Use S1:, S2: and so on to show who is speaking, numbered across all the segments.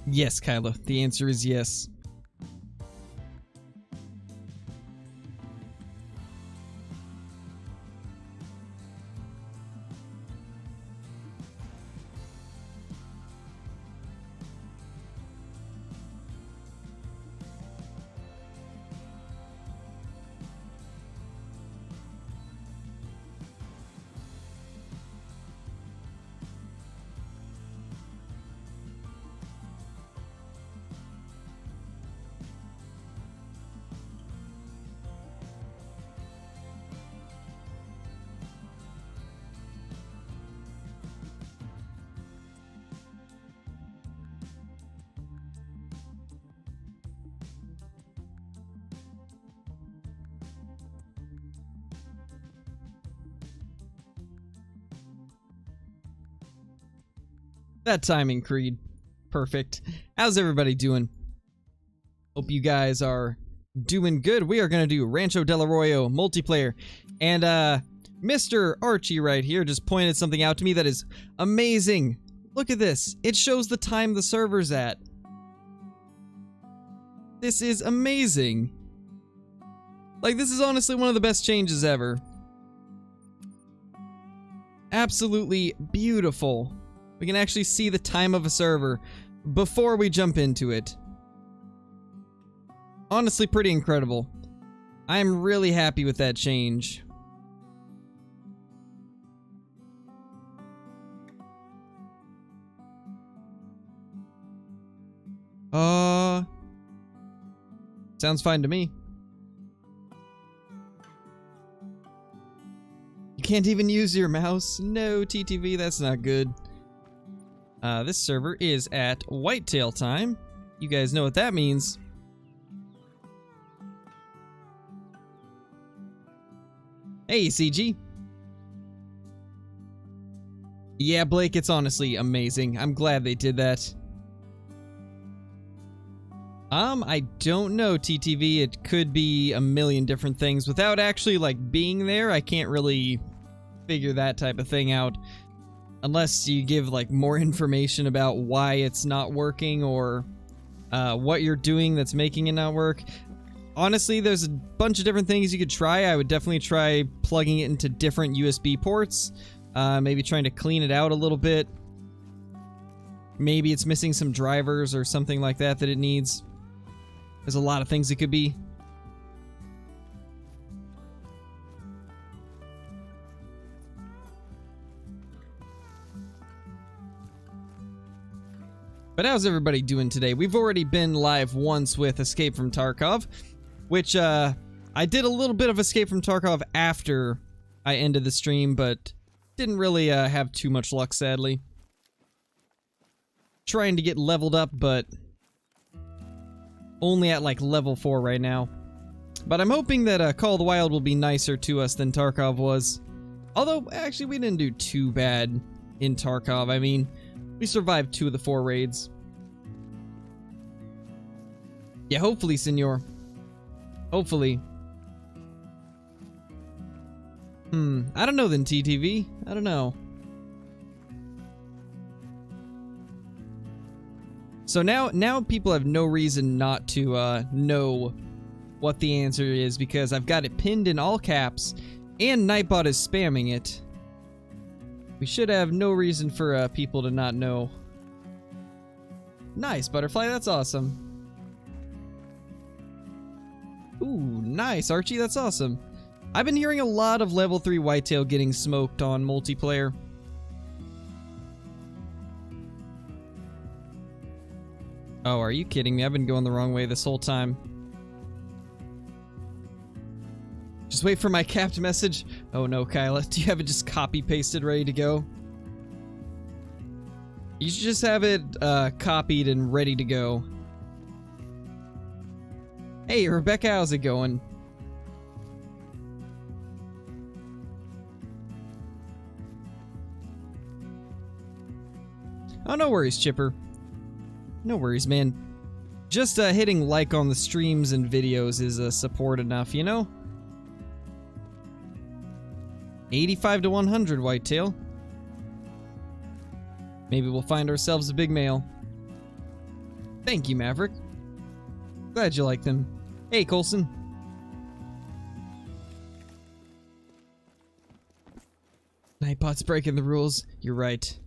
S1: Yes, Kylo. The answer is yes. That timing, Creed. Perfect. How's everybody doing? Hope you guys are doing good. We are going to do Rancho Del Arroyo multiplayer. And Mr. Archie right here just pointed something out to me that is amazing. Look at this. It shows the time the server's at. This is amazing. Like, this is honestly one of the best changes ever. Absolutely beautiful. We can actually see the time of a server before we jump into it. Honestly, pretty incredible. I am really happy with that change. Sounds fine to me. You can't even use your mouse? No, TTV, that's not good. This server is at whitetail time. You guys know what that means. Hey, CG. Yeah, Blake, it's honestly amazing. I'm glad they did that. I don't know, TTV. It could be a million different things. Without actually, like, being there, I can't really figure that type of thing out. Unless you give, like, more information about why it's not working or what you're doing that's making it not work. Honestly, there's a bunch of different things you could try. I would definitely try plugging it into different USB ports. Maybe trying to clean it out a little bit. Maybe it's missing some drivers or something like that that it needs. There's a lot of things it could be. But how's everybody doing today? We've already been live once with Escape from Tarkov, which I did a little bit of Escape from Tarkov after I ended the stream, but didn't really have too much luck, sadly. Trying to get leveled up, but only at like level 4 right now. But I'm hoping that Call of the Wild will be nicer to us than Tarkov was. Although, actually, we didn't do too bad in Tarkov. I mean, we survived 2 of the 4 raids. Yeah, hopefully, senor. Hopefully. I don't know then, TTV. I don't know. So now people have no reason not to know what the answer is because I've got it pinned in all caps and Nightbot is spamming it. We should have no reason for people to not know. Nice, Butterfly. That's awesome. Ooh, nice, Archie. That's awesome. I've been hearing a lot of level 3 whitetail getting smoked on multiplayer. Oh, are you kidding me? I've been going the wrong way this whole time. Just wait for my capped message. Oh no, Kyla. Do you have it just copy-pasted, ready to go? You should just have it copied and ready to go. Hey, Rebecca, how's it going? Oh, no worries, Chipper. No worries, man. Just hitting like on the streams and videos is support enough, you know? 85 to 100, Whitetail. Maybe we'll find ourselves a big male. Thank you, Maverick. Glad you like them. Hey, Coulson. Nightbot's breaking the rules. You're right.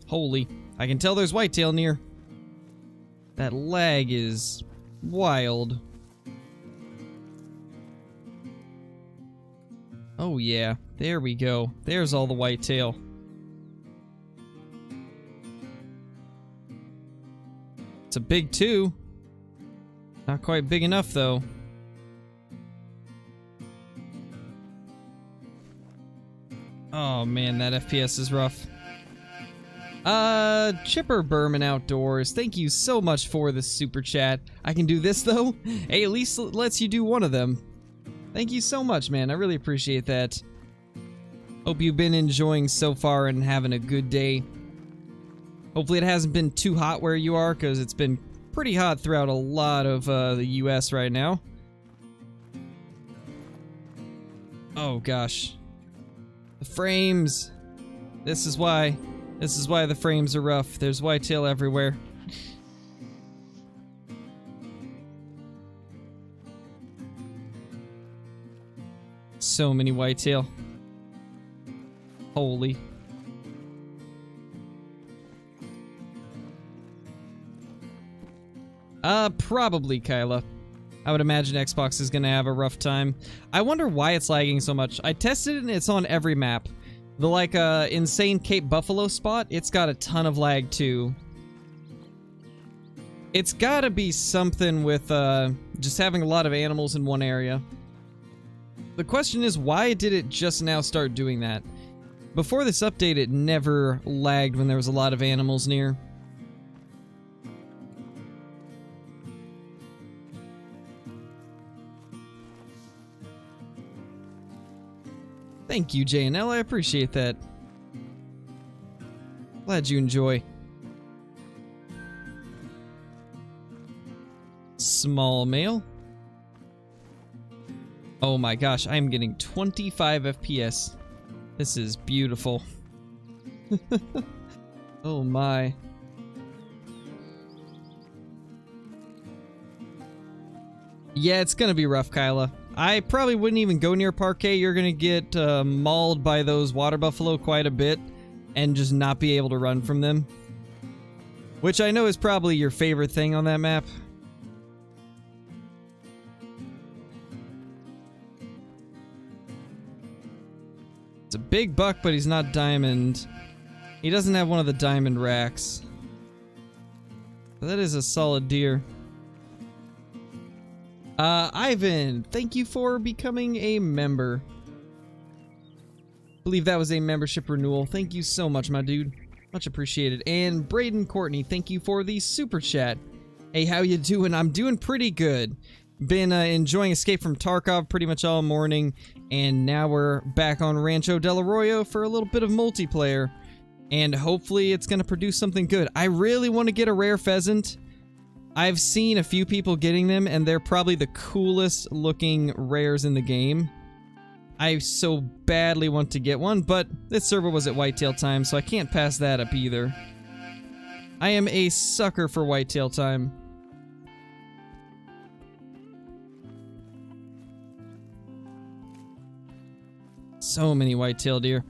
S1: Holy, I can tell there's whitetail near. That lag is wild. Oh yeah, there we go. There's all the whitetail. It's a big 2. Not quite big enough though. Oh man, that FPS is rough. Chipper Berman Outdoors, thank you so much for the super chat. I can do this though? Hey, at least it lets you do one of them. Thank you so much, man. I really appreciate that. Hope you've been enjoying so far and having a good day. Hopefully it hasn't been too hot where you are, because it's been pretty hot throughout a lot of the US right now. Oh gosh. The frames. This is why the frames are rough. There's whitetail everywhere. So many whitetail. Holy. Probably, Kyla. I would imagine Xbox is gonna have a rough time. I wonder why it's lagging so much. I tested it and it's on every map. The insane Cape Buffalo spot, it's got a ton of lag too. It's gotta be something with just having a lot of animals in one area. The question is, why did it just now start doing that? Before this update, it never lagged when there was a lot of animals near. Thank you, JNL. I appreciate that. Glad you enjoy. Small male. Oh my gosh, I'm getting 25 FPS. This is beautiful. Oh my. Yeah, it's gonna be rough, Kyla. I probably wouldn't even go near Parquet. You're gonna get mauled by those water buffalo quite a bit and just not be able to run from them. Which I know is probably your favorite thing on that map. It's a big buck, but he's not diamond. He doesn't have one of the diamond racks. But that is a solid deer. Ivan, thank you for becoming a member. I believe that was a membership renewal. Thank you so much, my dude. Much appreciated. And Braden Courtney, thank you for the super chat. Hey, how you doing? I'm doing pretty good. Been enjoying Escape from Tarkov pretty much all morning, and now we're back on Rancho Del Arroyo for a little bit of multiplayer, and hopefully it's gonna produce something good. I really want to get a rare pheasant. I've seen a few people getting them, and they're probably the coolest looking rares in the game. I so badly want to get one, but this server was at whitetail time, so I can't pass that up either. I am a sucker for whitetail time. So many whitetail deer.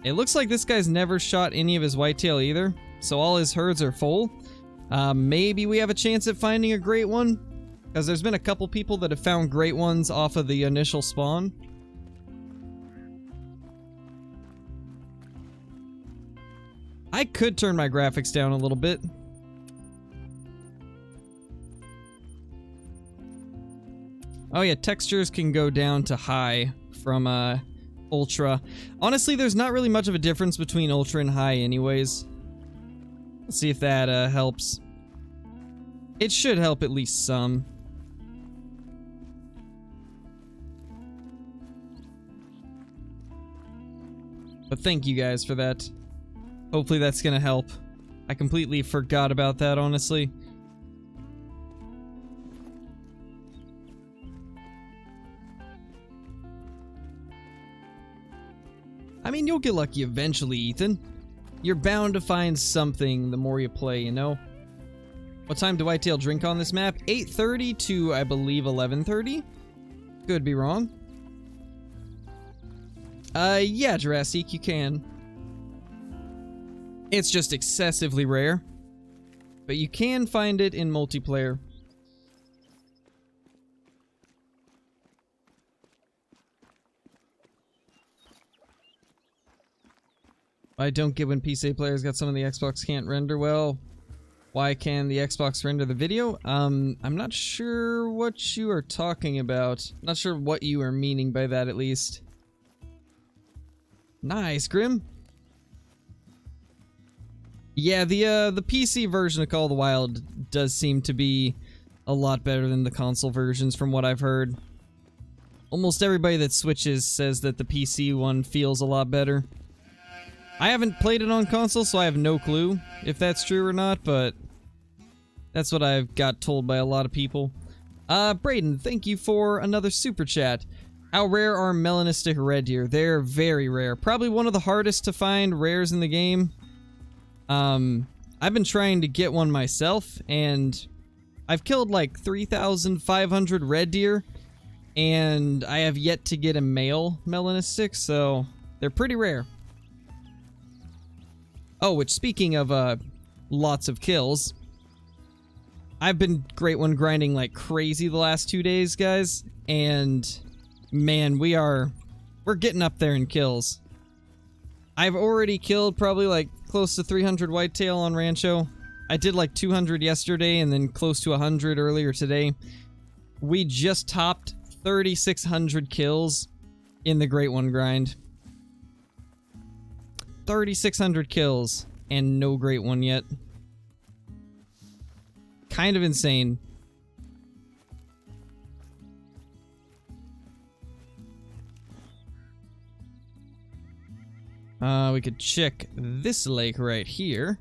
S1: It looks like this guy's never shot any of his whitetail either, so all his herds are full. Maybe we have a chance at finding a great one, because there's been a couple people that have found great ones off of the initial spawn. I could turn my graphics down a little bit. Oh yeah, textures can go down to high from ultra. Honestly, there's not really much of a difference between ultra and high anyways. Let's see if that helps. It should help at least some. But thank you guys for that. Hopefully that's gonna help. I completely forgot about that, honestly. I mean, you'll get lucky eventually, Ethan. You're bound to find something the more you play, you know? What time do Whitetail drink on this map? 8:30 to, I believe, 11:30? Could be wrong. Yeah, Jurassic, you can. It's just excessively rare. But you can find it in multiplayer. I don't get when PC players got some of the Xbox can't render well. Why can the Xbox render the video? I'm not sure what you are talking about. Not sure what you are meaning by that, at least. Nice, Grim. Yeah, the PC version of Call of the Wild does seem to be a lot better than the console versions from what I've heard. Almost everybody that switches says that the PC one feels a lot better. I haven't played it on console, so I have no clue if that's true or not, but that's what I've got told by a lot of people. Braden, thank you for another super chat. How rare are melanistic red deer? They're very rare. Probably one of the hardest to find rares in the game. I've been trying to get one myself, and I've killed like 3,500 red deer, and I have yet to get a male melanistic, so they're pretty rare. Oh, which, speaking of lots of kills, I've been Great One grinding like crazy the last 2 days, guys, and man, we're getting up there in kills. I've already killed probably like close to 300 whitetail on Rancho. I did like 200 yesterday and then close to 100 earlier today. We just topped 3,600 kills in the Great One grind. 3,600 kills and no Great One yet. Kind of insane. We could check this lake right here.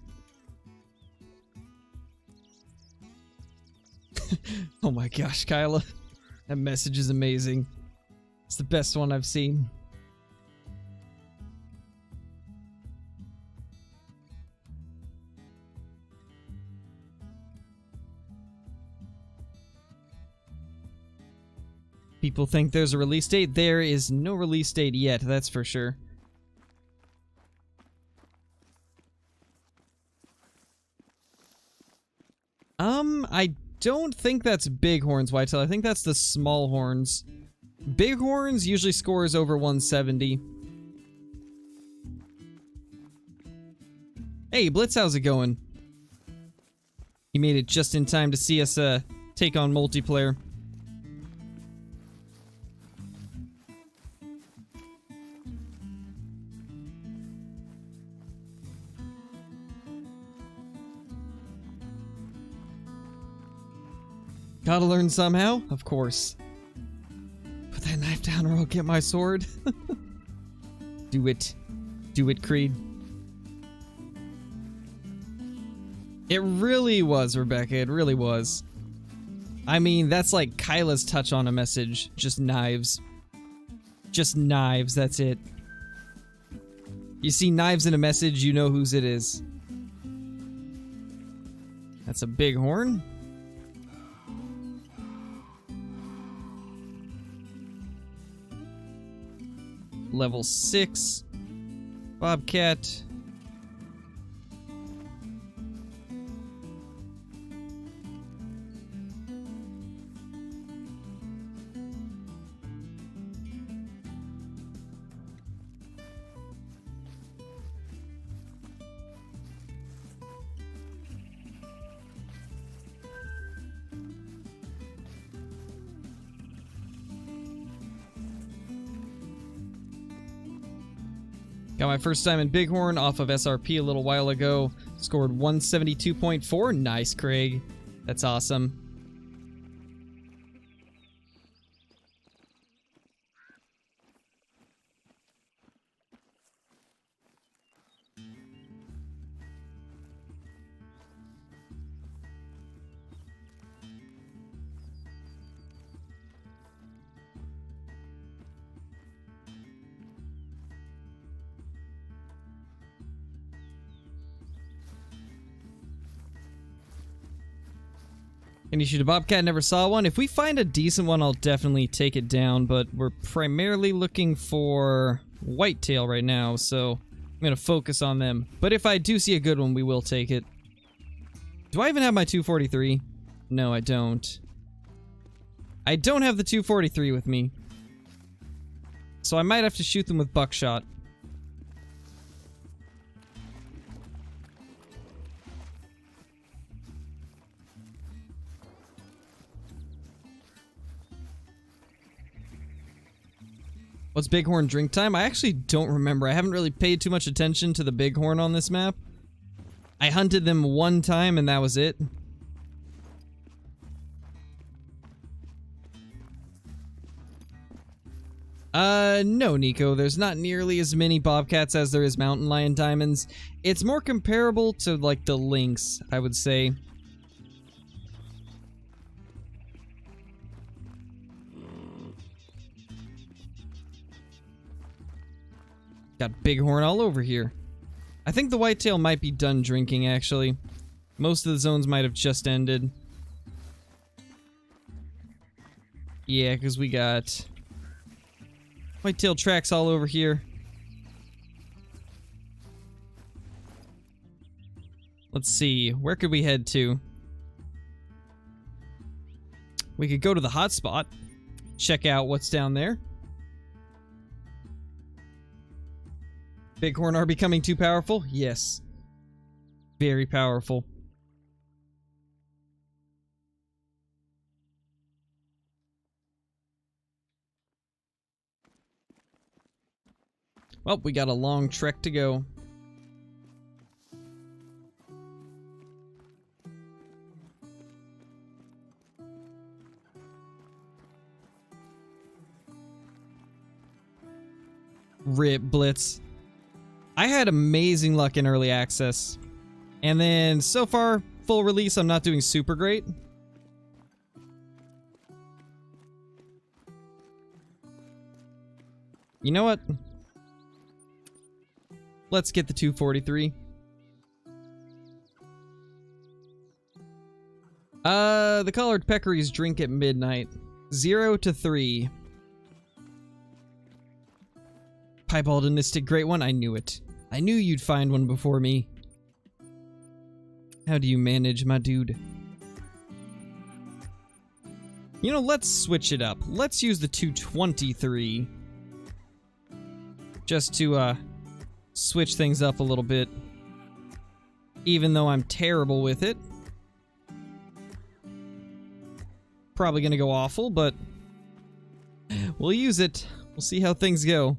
S1: Oh my gosh, Kyla. That message is amazing. It's the best one I've seen. People think there's a release date. There is no release date yet, that's for sure. I don't think that's Bighorns whitetail. I think that's the small horns. Bighorns usually scores over 170. Hey, Blitz, how's it going? You made it just in time to see us take on multiplayer. Gotta learn somehow, of course. Put that knife down or I'll get my sword. Do it. Do it, Creed. It really was, Rebecca. It really was. I mean, that's like Kyla's touch on a message. Just knives. Just knives, that's it. You see knives in a message, you know whose it is. That's a bighorn. Level 6. Bobcat. Got my first time in Bighorn off of SRP a little while ago. Scored 172.4. Nice, Craig. That's awesome. Can you shoot a bobcat? Never saw one. If we find a decent one, I'll definitely take it down, but we're primarily looking for whitetail right now, so I'm gonna focus on them. But if I do see a good one, we will take it. Do I even have my 243? No, I don't. I don't have the 243 with me. So I might have to shoot them with buckshot. What's bighorn drink time? I actually don't remember. I haven't really paid too much attention to the bighorn on this map. I hunted them one time and that was it. No, Nico. There's not nearly as many bobcats as there is mountain lion diamonds. It's more comparable to, like, the lynx, I would say. Got bighorn all over here. I think the whitetail might be done drinking, actually. Most of the zones might have just ended. Yeah, because we got whitetail tracks all over here. Let's see, where could we head to? We could go to the hotspot, check out what's down there. Bighorn are becoming too powerful? Yes. Very powerful. Well, we got a long trek to go. Rip Blitz. I had amazing luck in early access. And then, so far, full release, I'm not doing super great. You know what? Let's get the 243. The collared peccaries drink at midnight. 0 to 3. Piebald and Mystic, great one. I knew it. I knew you'd find one before me. How do you manage, my dude? You know, let's switch it up. Let's use the 223. Just to, switch things up a little bit. Even though I'm terrible with it. Probably gonna go awful, but we'll use it. We'll see how things go.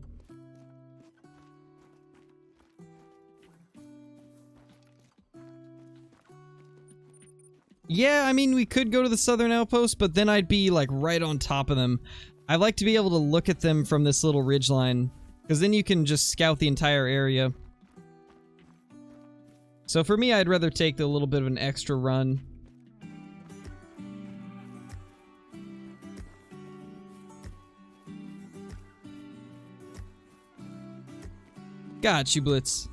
S1: Yeah, I mean, we could go to the southern outpost, but then I'd be, like, right on top of them. I like to be able to look at them from this little ridgeline, because then you can just scout the entire area. So for me, I'd rather take a little bit of an extra run. Got you, Blitz.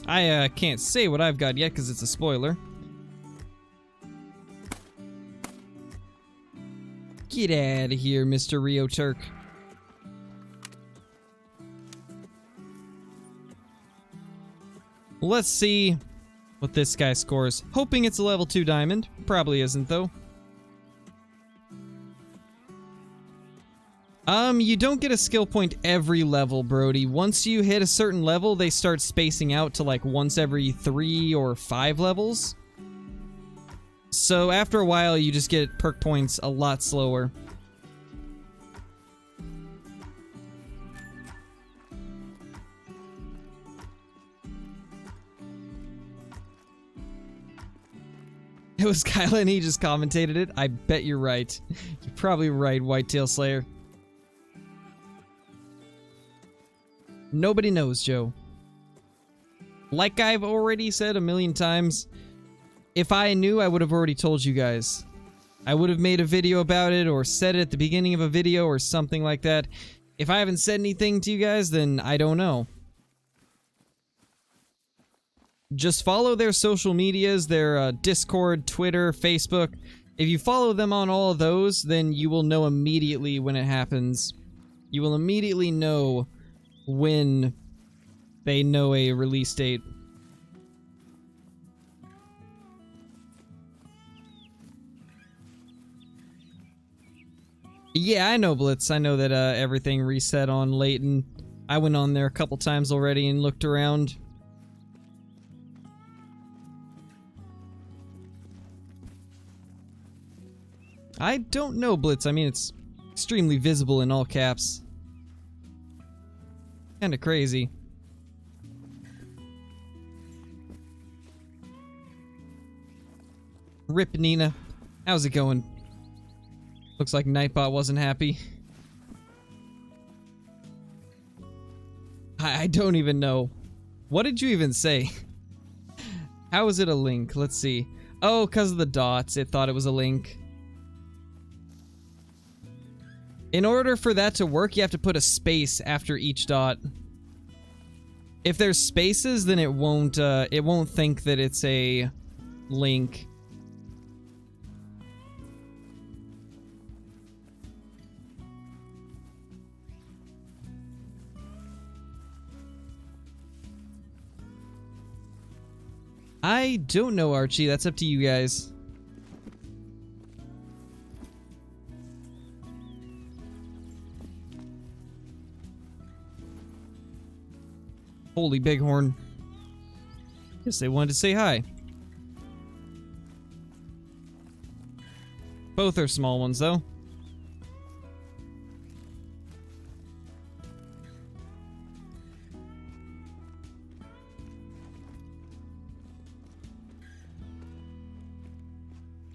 S1: I can't say what I've got yet, because it's a spoiler. Get out of here, Mr. Rio Turk. Let's see what this guy scores. Hoping it's a level 2 diamond. Probably isn't, though. You don't get a skill point every level, Brody. Once you hit a certain level, they start spacing out to like once every 3 or 5 levels. So after a while, you just get perk points a lot slower. It was Kyla and he just commentated it. I bet you're right. You're probably right, Whitetail Slayer. Nobody knows, Joe. Like I've already said a million times, if I knew, I would have already told you guys. I would have made a video about it or said it at the beginning of a video or something like that. If I haven't said anything to you guys, then I don't know. Just follow their social medias, their Discord, Twitter, Facebook. If you follow them on all of those, then you will know immediately when it happens. You will immediately know when they know a release date. Yeah, I know, Blitz. I know that everything reset on Layton. I went on there a couple times already and looked around. I don't know, Blitz. I mean, it's extremely visible in all caps. Kinda crazy. Rip, Nina. How's it going? Looks like Nightbot wasn't happy. I don't even know. What did you even say? How is it a link? Let's see. Oh, because of the dots. It thought it was a link. In order for that to work, you have to put a space after each dot. If there's spaces, then it won't think that it's a link. I don't know, Archie. That's up to you guys. Holy bighorn. Guess they wanted to say hi. Both are small ones, though.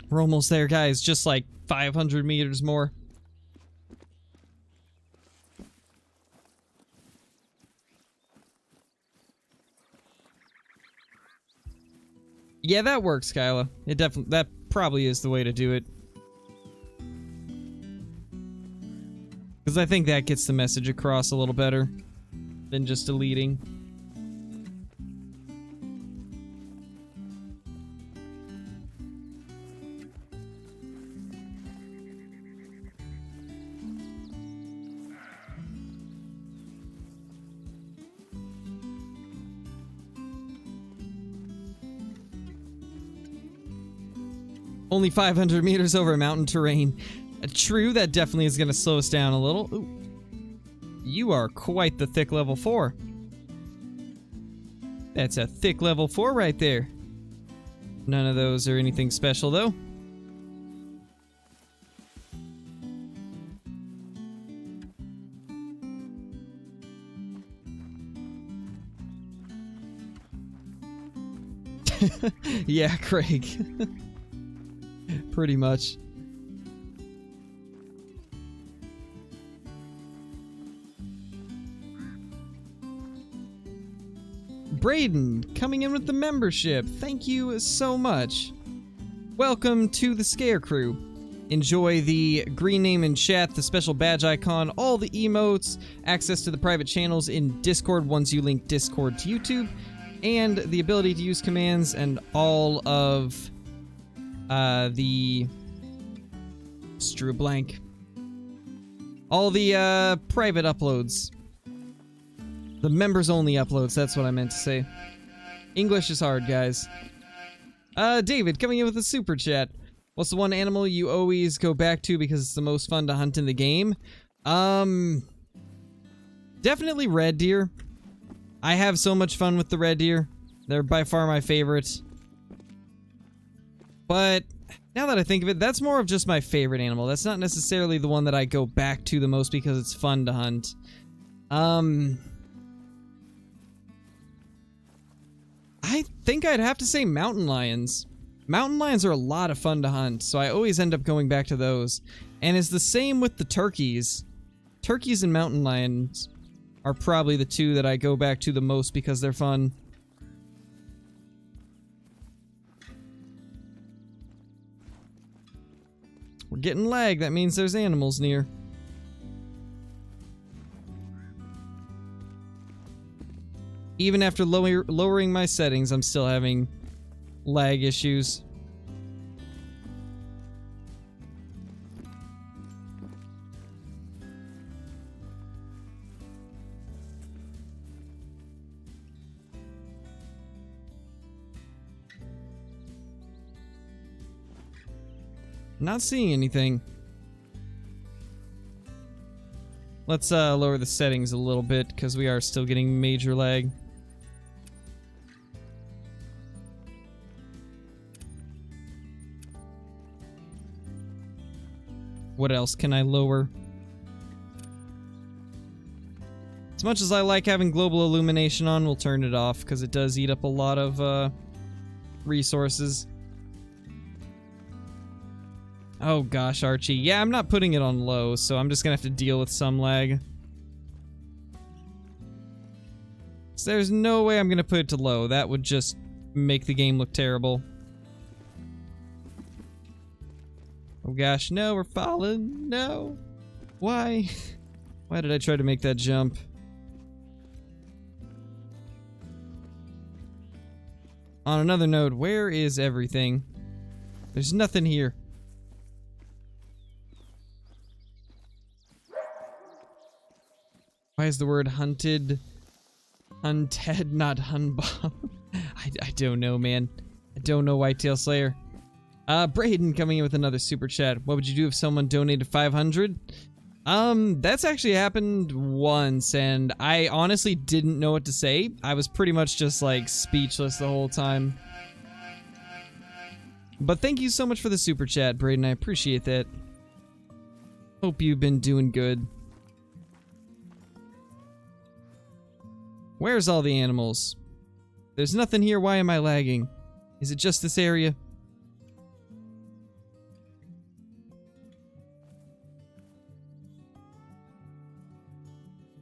S1: We're almost there, guys. Just like 500 meters more. Yeah, that works, Kyla. That probably is the way to do it. Because I think that gets the message across a little better than just deleting. Only 500 meters over mountain terrain. True, that definitely is going to slow us down a little. Ooh. You are quite the thick level 4. That's a thick level 4 right there. None of those are anything special, though. Yeah, Craig. Pretty much. Braden, coming in with the membership. Thank you so much. Welcome to the Scare Crew. Enjoy the green name in chat, the special badge icon, all the emotes, access to the private channels in Discord once you link Discord to YouTube, and the ability to use commands and all of the... Drew a blank. All the private uploads. The members only uploads, that's what I meant to say. English is hard, guys. David, coming in with a super chat. What's the one animal you always go back to because it's the most fun to hunt in the game? Definitely red deer. I have so much fun with the red deer. They're by far my favorite. But now that I think of it, that's more of just my favorite animal. That's not necessarily the one that I go back to the most because it's fun to hunt. I think I'd have to say mountain lions. Mountain lions are a lot of fun to hunt, so I always end up going back to those. And it's the same with the turkeys. Turkeys and mountain lions are probably the two that I go back to the most because they're fun. We're getting lag, that means there's animals near. Even after lowering my settings, I'm still having lag issues. Not seeing anything. Let's lower the settings a little bit because we are still getting major lag. What else can I lower? As much as I like having global illumination on, we'll turn it off because it does eat up a lot of resources. Oh gosh, Archie. Yeah, I'm not putting it on low, so I'm just gonna have to deal with some lag. So there's no way I'm gonna put it to low. That would just make the game look terrible. Oh gosh, no, we're falling. No. Why? Why did I try to make that jump? On another note, where is everything? There's nothing here. Why is the word hunted? Hunted, not hunbob. I don't know, man. I don't know, Whitetail Slayer. Braden coming in with another super chat. What would you do if someone donated 500? That's actually happened once, and I honestly didn't know what to say. I was pretty much just, like, speechless the whole time. But thank you so much for the super chat, Braden. I appreciate that. Hope you've been doing good. Where's all the animals? There's nothing here. Why am I lagging? Is it just this area?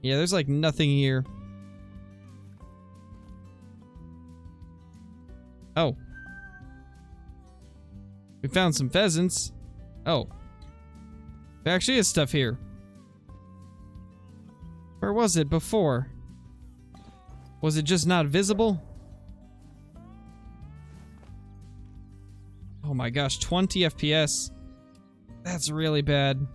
S1: Yeah, there's like nothing here. Oh. We found some pheasants. Oh. There actually is stuff here. Where was it before? Was it just not visible? Oh my gosh, 20 FPS. That's really bad.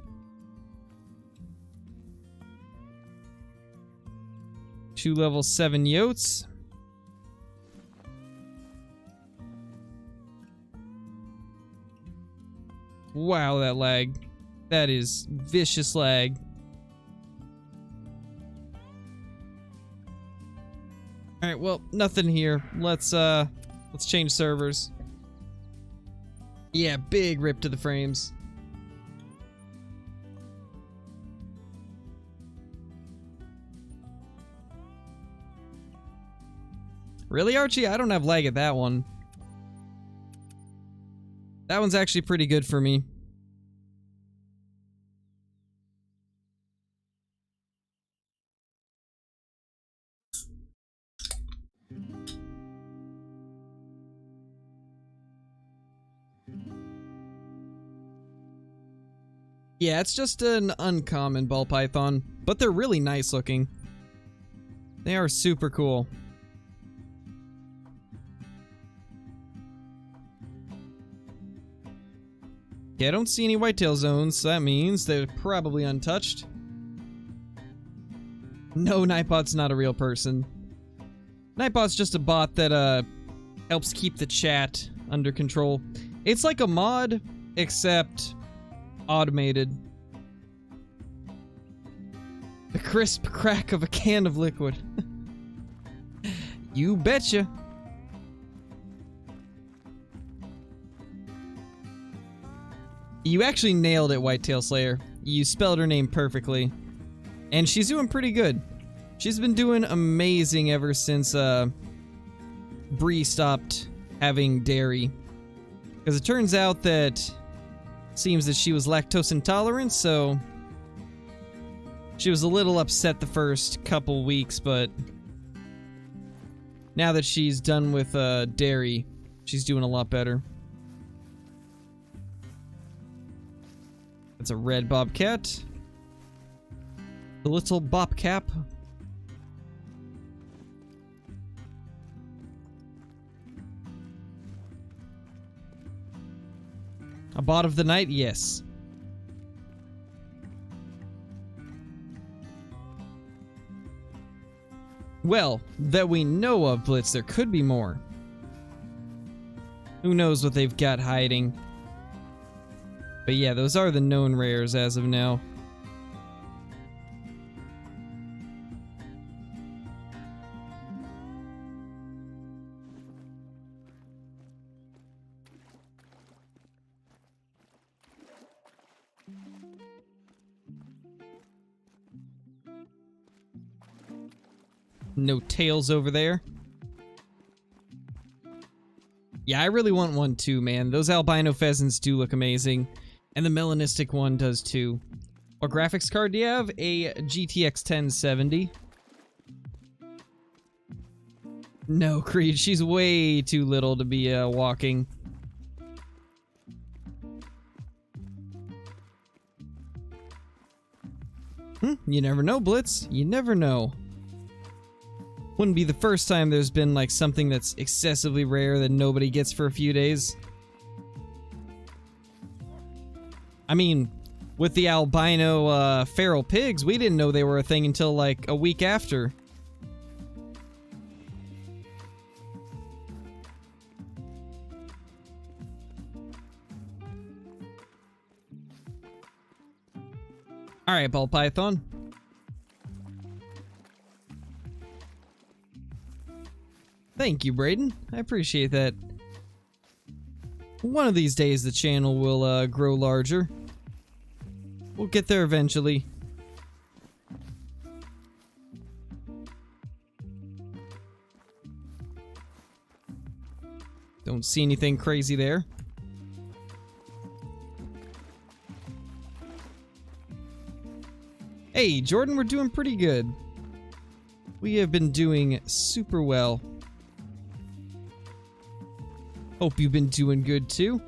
S1: Two level 7 yotes. Wow, that lag. That is vicious lag. Alright, well, nothing here. Let's change servers. Yeah, big rip to the frames. Really, Archie? I don't have lag at that one. That one's actually pretty good for me. Yeah, it's just an uncommon ball python, but they're really nice looking. They are super cool. Yeah, I don't see any whitetail zones, so that means they're probably untouched. No, Nightbot's not a real person. Nightbot's just a bot that helps keep the chat under control. It's like a mod, except automated. The crisp crack of a can of liquid. You betcha. You actually nailed it, Whitetail Slayer. You spelled her name perfectly. And she's doing pretty good. She's been doing amazing ever since Bree stopped having dairy. Because it turns out that seems that she was lactose intolerant, so she was a little upset the first couple weeks, but now that she's done with dairy, she's doing a lot better. That's a red bobcat. The little bobcap. A bot of the night? Yes. Well, that we know of, Blitz, there could be more. Who knows what they've got hiding? But yeah, those are the known rares as of now. No tails over there. Yeah, I really want one too, man. Those albino pheasants do look amazing. And the melanistic one does too. What graphics card do you have? A GTX 1070. No, Creed, she's way too little to be walking. You never know, Blitz. You never know. Wouldn't be the first time there's been like something that's excessively rare that nobody gets for a few days. I mean, with the albino feral pigs, we didn't know they were a thing until like a week after. Alright, ball python. Thank you, Brayden. I appreciate that. One of these days the channel will grow larger. We'll get there eventually. Don't see anything crazy there. Hey, Jordan, we're doing pretty good. We have been doing super well. Hope you've been doing good too.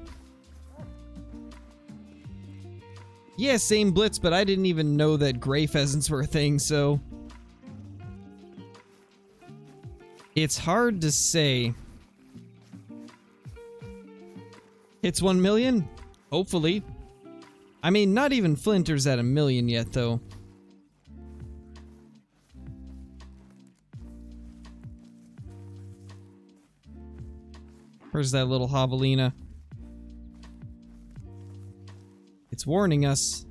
S1: Yeah, same Blitz, but I didn't even know that gray pheasants were a thing, so... It's hard to say. Hits 1 million? Hopefully. I mean, not even Flinter's at 1 million yet, though. Where's that little javelina? It's warning us.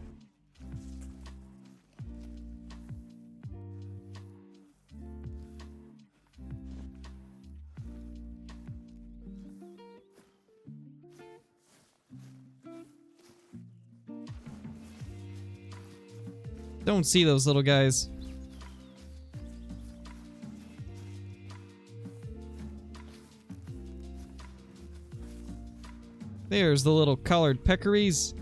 S1: Don't see those little guys. There's the little collared peccaries.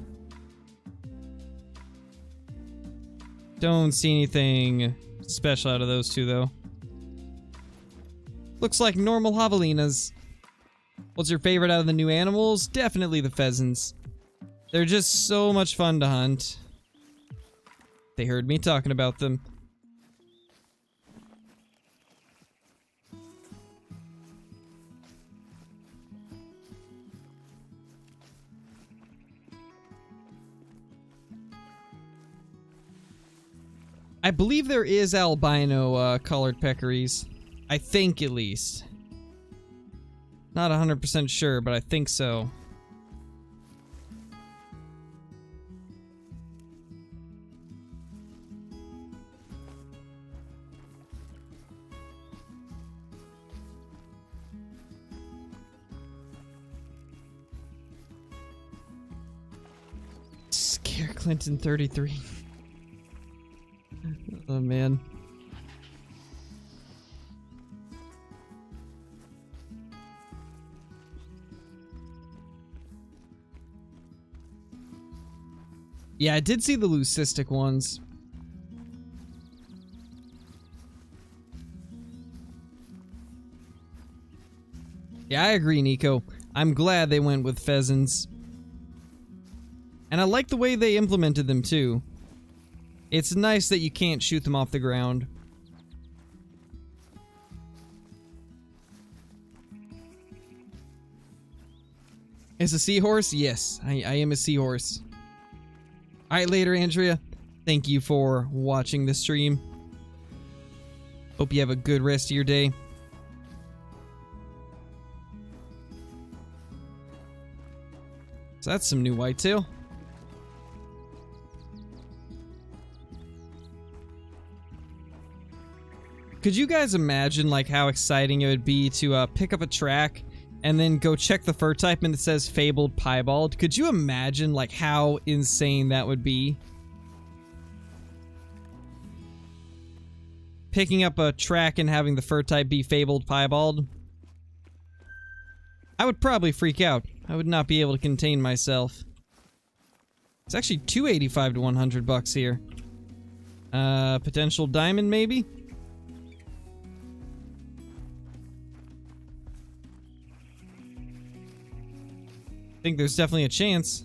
S1: Don't see anything special out of those two, though. Looks like normal javelinas. What's your favorite out of the new animals? Definitely the pheasants. They're just so much fun to hunt. They heard me talking about them. I believe there is albino colored peccaries. I think, at least. Not 100% sure, but I think so. Scare Clinton 33. Oh, man. Yeah, I did see the leucistic ones. Yeah, I agree, Nico. I'm glad they went with pheasants. And I like the way they implemented them, too. It's nice that you can't shoot them off the ground. Is a seahorse? Yes, I am a seahorse. Alright, later, Andrea. Thank you for watching the stream. Hope you have a good rest of your day. So that's some new whitetail. Could you guys imagine like how exciting it would be to pick up a track and then go check the fur type and it says fabled piebald? Could you imagine like how insane that would be? Picking up a track and having the fur type be fabled piebald? I would probably freak out. I would not be able to contain myself. It's actually $285 to $100 here. Potential diamond maybe? I think there's definitely a chance.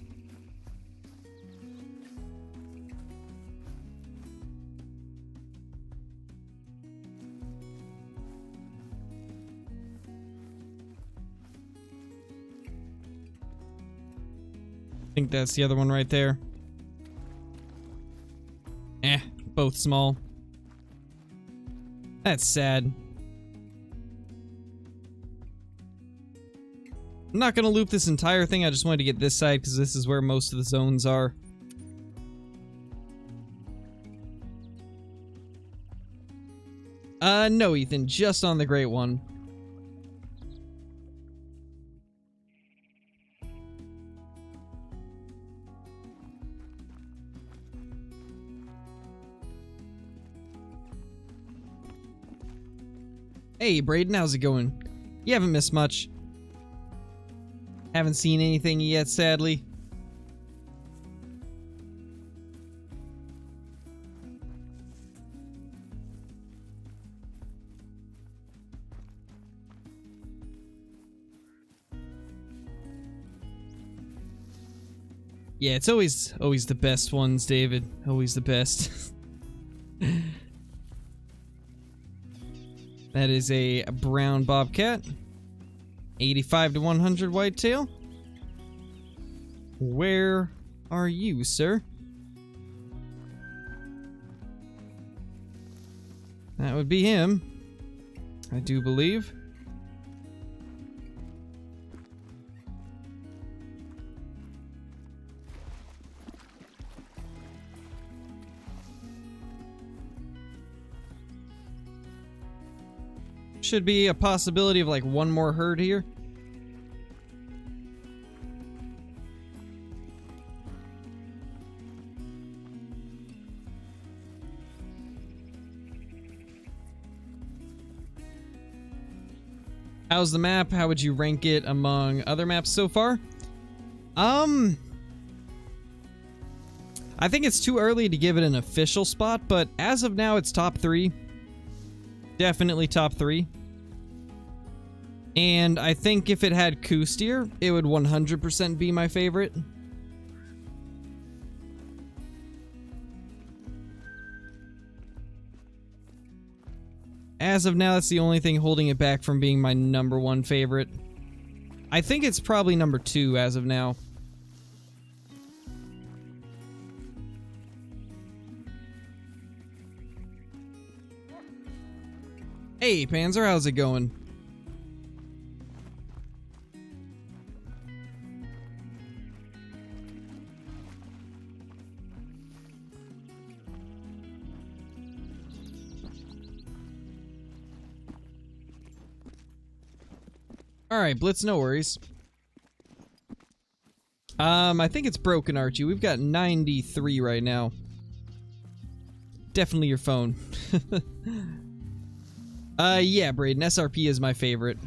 S1: I think that's the other one right there. Both small. That's sad. I'm not gonna loop this entire thing, I just wanted to get this side because this is where most of the zones are. No, Ethan, just on the Great One. Hey, Braden, how's it going? You haven't missed much. Haven't seen anything yet, sadly. Yeah, it's always the best ones, David. Always the best. That is a brown bobcat. 85 to 100 whitetail. Where are you, sir? That would be him, I do believe. Should be a possibility of like one more herd here. How's the map? How would you rank it among other maps so far? I think it's too early to give it an official spot, but as of now it's top 3. Definitely top 3. And I think if it had Koostier, it would 100% be my favorite. As of now, that's the only thing holding it back from being my #1 favorite. I think it's probably #2 as of now. Hey, Panzer, how's it going? Alright, Blitz, no worries. I think it's broken, Archie. We've got 93 right now. Definitely your phone. Yeah, Braden, SRP is my favorite.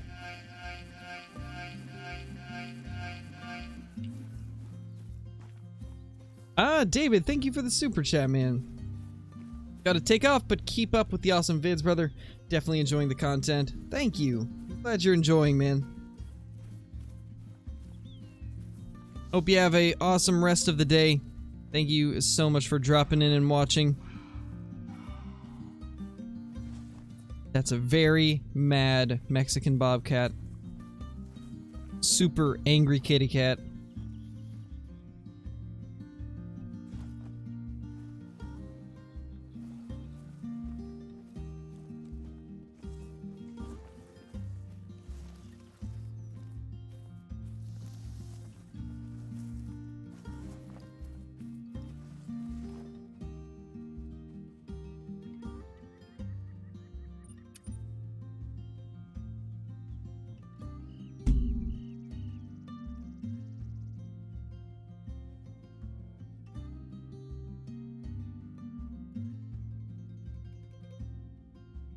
S1: David, thank you for the super chat, man. Gotta take off, but keep up with the awesome vids, brother. Definitely enjoying the content. Thank you. Glad you're enjoying, man. Hope you have a awesome rest of the day. Thank you so much for dropping in and watching. That's a very mad Mexican bobcat. Super angry kitty cat.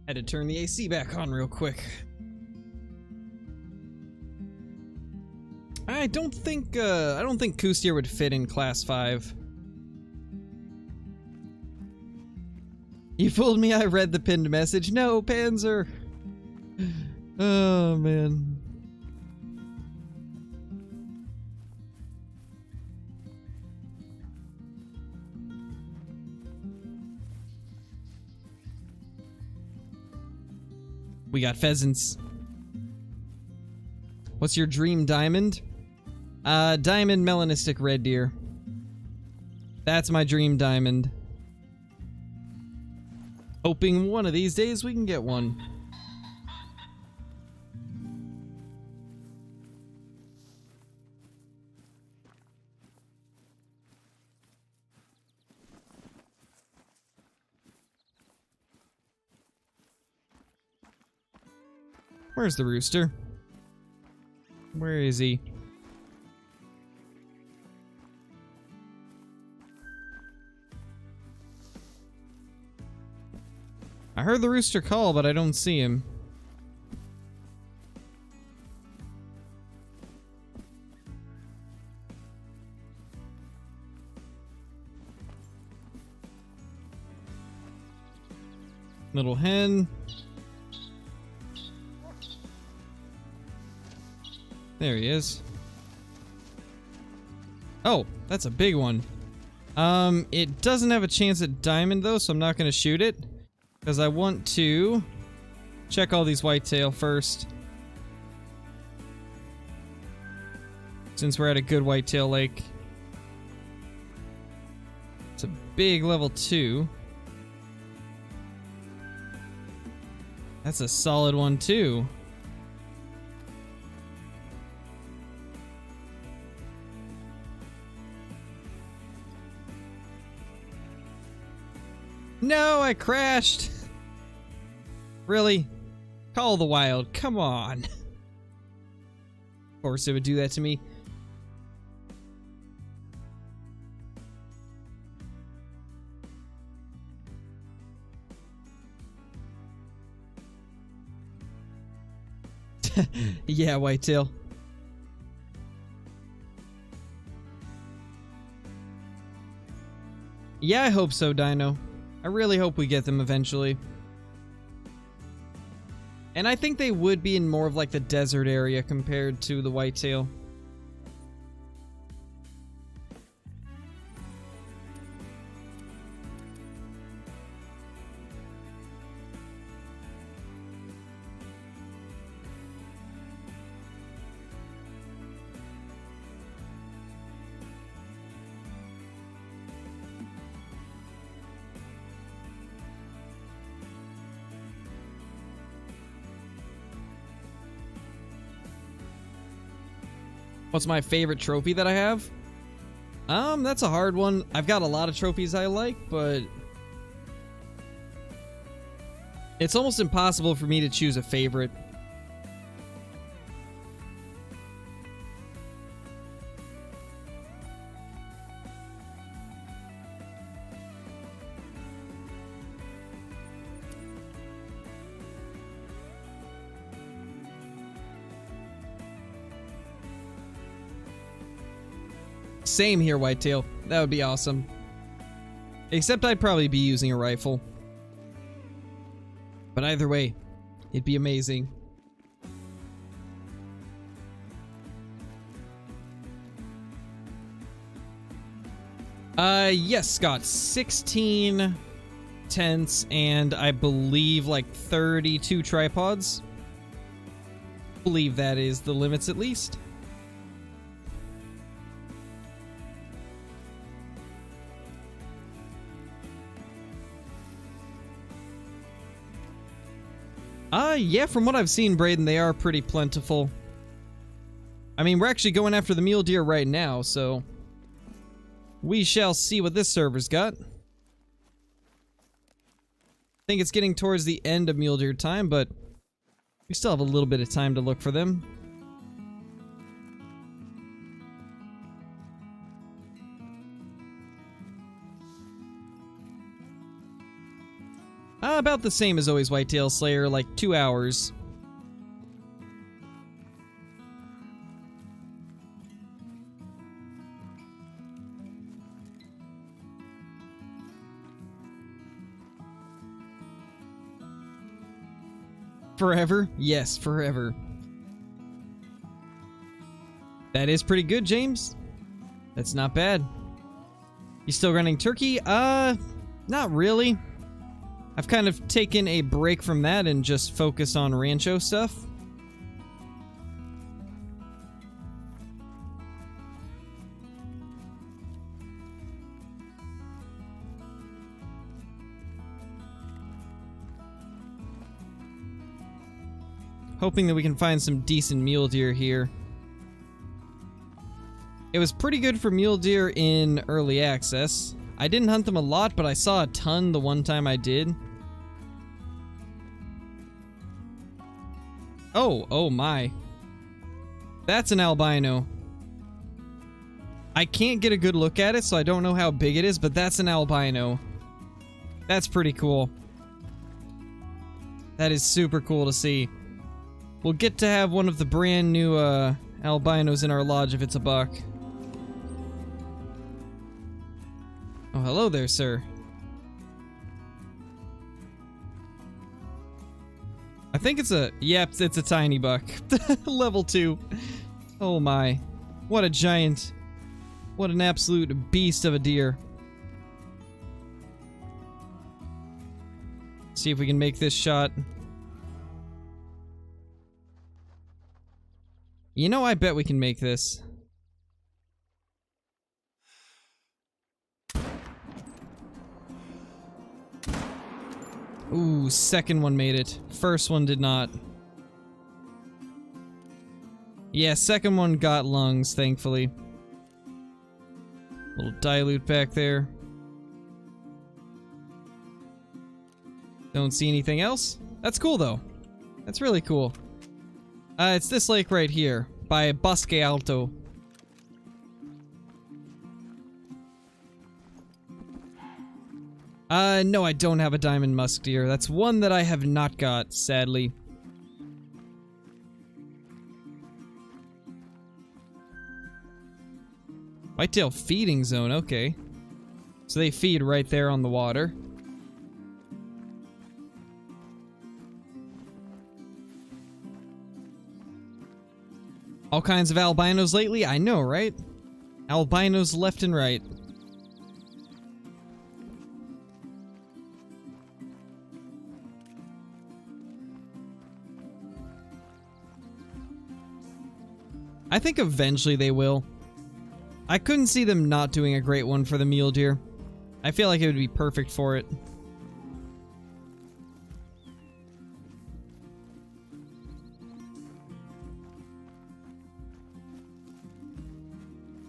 S1: Had to turn the AC back on real quick. I don't think Koostier would fit in Class 5. You fooled me, I read the pinned message. No, Panzer! Oh, man. We got pheasants. What's your dream diamond? Diamond melanistic red deer. That's my dream diamond. Hoping one of these days we can get one. Where's the rooster? Where is he? I heard the rooster call, but I don't see him. Little hen. There he is. Oh, that's a big one. It doesn't have a chance at diamond though, so I'm not gonna shoot it. Because I want to check all these whitetail first. Since we're at a good whitetail lake. It's a big level 2. That's a solid one too. No, I crashed. Really? Call the wild. Come on. Of course it would do that to me. Yeah, whitetail. Yeah, I hope so, Dino. I really hope we get them eventually. And I think they would be in more of like the desert area compared to the whitetail. What's my favorite trophy that I have? That's a hard one. I've got a lot of trophies I like, but it's almost impossible for me to choose a favorite. Same here, whitetail. That would be awesome. Except I'd probably be using a rifle. But either way, it'd be amazing. Yes, Scott. 16 tents and I believe like 32 tripods. I believe that is the limits at least. Yeah, from what I've seen, Braden, they are pretty plentiful. I mean, we're actually going after the mule deer right now, so we shall see what this server's got. I think it's getting towards the end of mule deer time, but we still have a little bit of time to look for them. About the same as always Whitetail Slayer, like 2 hours. Forever? Yes, forever. That is pretty good, James. That's not bad. You still running turkey? Not really. I've kind of taken a break from that and just focus on Rancho stuff. Hoping that we can find some decent mule deer here. It was pretty good for mule deer in early access. I didn't hunt them a lot, but I saw a ton the one time I did. Oh my. That's an albino. I can't get a good look at it, so I don't know how big it is, but that's an albino. That's pretty cool. That is super cool to see. We'll get to have one of the brand new albinos in our lodge if it's a buck. Oh, hello there, sir. I think it's a... Yep, it's a tiny buck. Level 2. Oh my. What a giant. What an absolute beast of a deer. See if we can make this shot. You know, I bet we can make this. Ooh, second one made it. First one did not. Yeah, second one got lungs, thankfully. Little dilute back there. Don't see anything else. That's cool, though. That's really cool. It's this lake right here, by Bosque Alto. No, I don't have a diamond musk deer. That's one that I have not got, sadly. Whitetail feeding zone, okay. So they feed right there on the water. All kinds of albinos lately? I know, right? Albinos left and right. I think eventually they will. I couldn't see them not doing a great one for the mule deer. I feel like it would be perfect for it.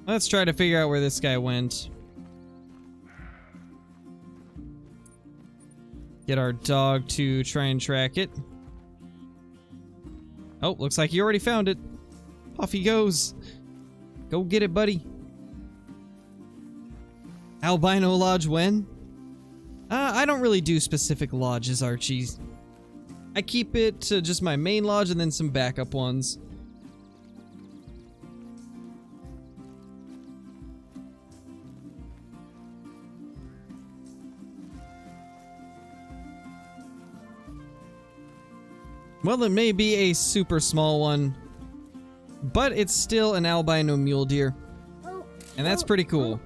S1: Let's try to figure out where this guy went. Get our dog to try and track it. Oh, looks like he already found it. Off he goes. Go get it, buddy. Albino lodge when? I don't really do specific lodges, Archie. I keep it to just my main lodge and then some backup ones. Well, it may be a super small one, but it's still an albino mule deer. And that's pretty cool.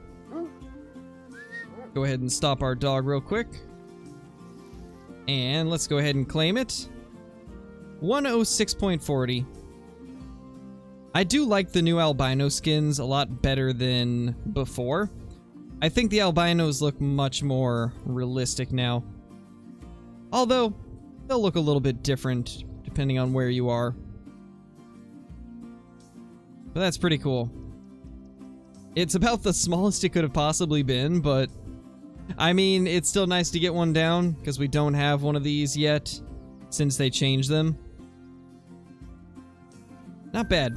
S1: Go ahead and stop our dog real quick. And let's go ahead and claim it. 106.40. I do like the new albino skins a lot better than before. I think the albinos look much more realistic now. Although, they'll look a little bit different depending on where you are. But that's pretty cool. It's about the smallest it could have possibly been, but I mean, it's still nice to get one down because we don't have one of these yet since they changed them. Not bad.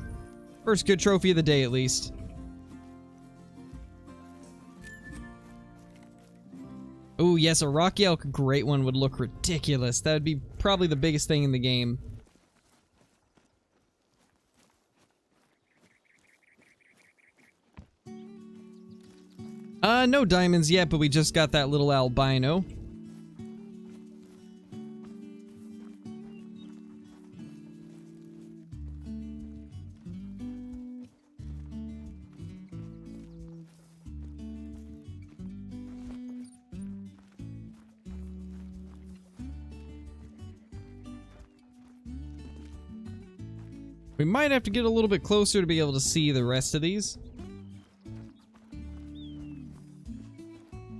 S1: First good trophy of the day, at least. Ooh, Ooh, yes, a Rocky Elk Great One would look ridiculous. That would be probably the biggest thing in the game. No diamonds yet, but we just got that little albino. We might have to get a little bit closer to be able to see the rest of these.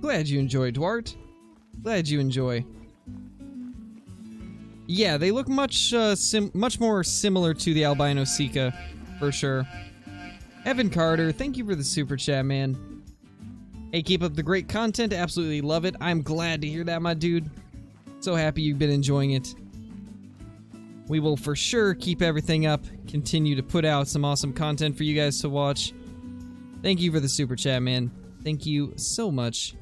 S1: Glad you enjoy, Dwart. Glad you enjoy. Yeah, they look much more similar to the albino Sika, for sure. Evan Carter, thank you for the super chat, man. Hey, keep up the great content. Absolutely love it. I'm glad to hear that, my dude. So happy you've been enjoying it. We will for sure keep everything up, continue to put out some awesome content for you guys to watch. Thank you for the super chat, man. Thank you so much.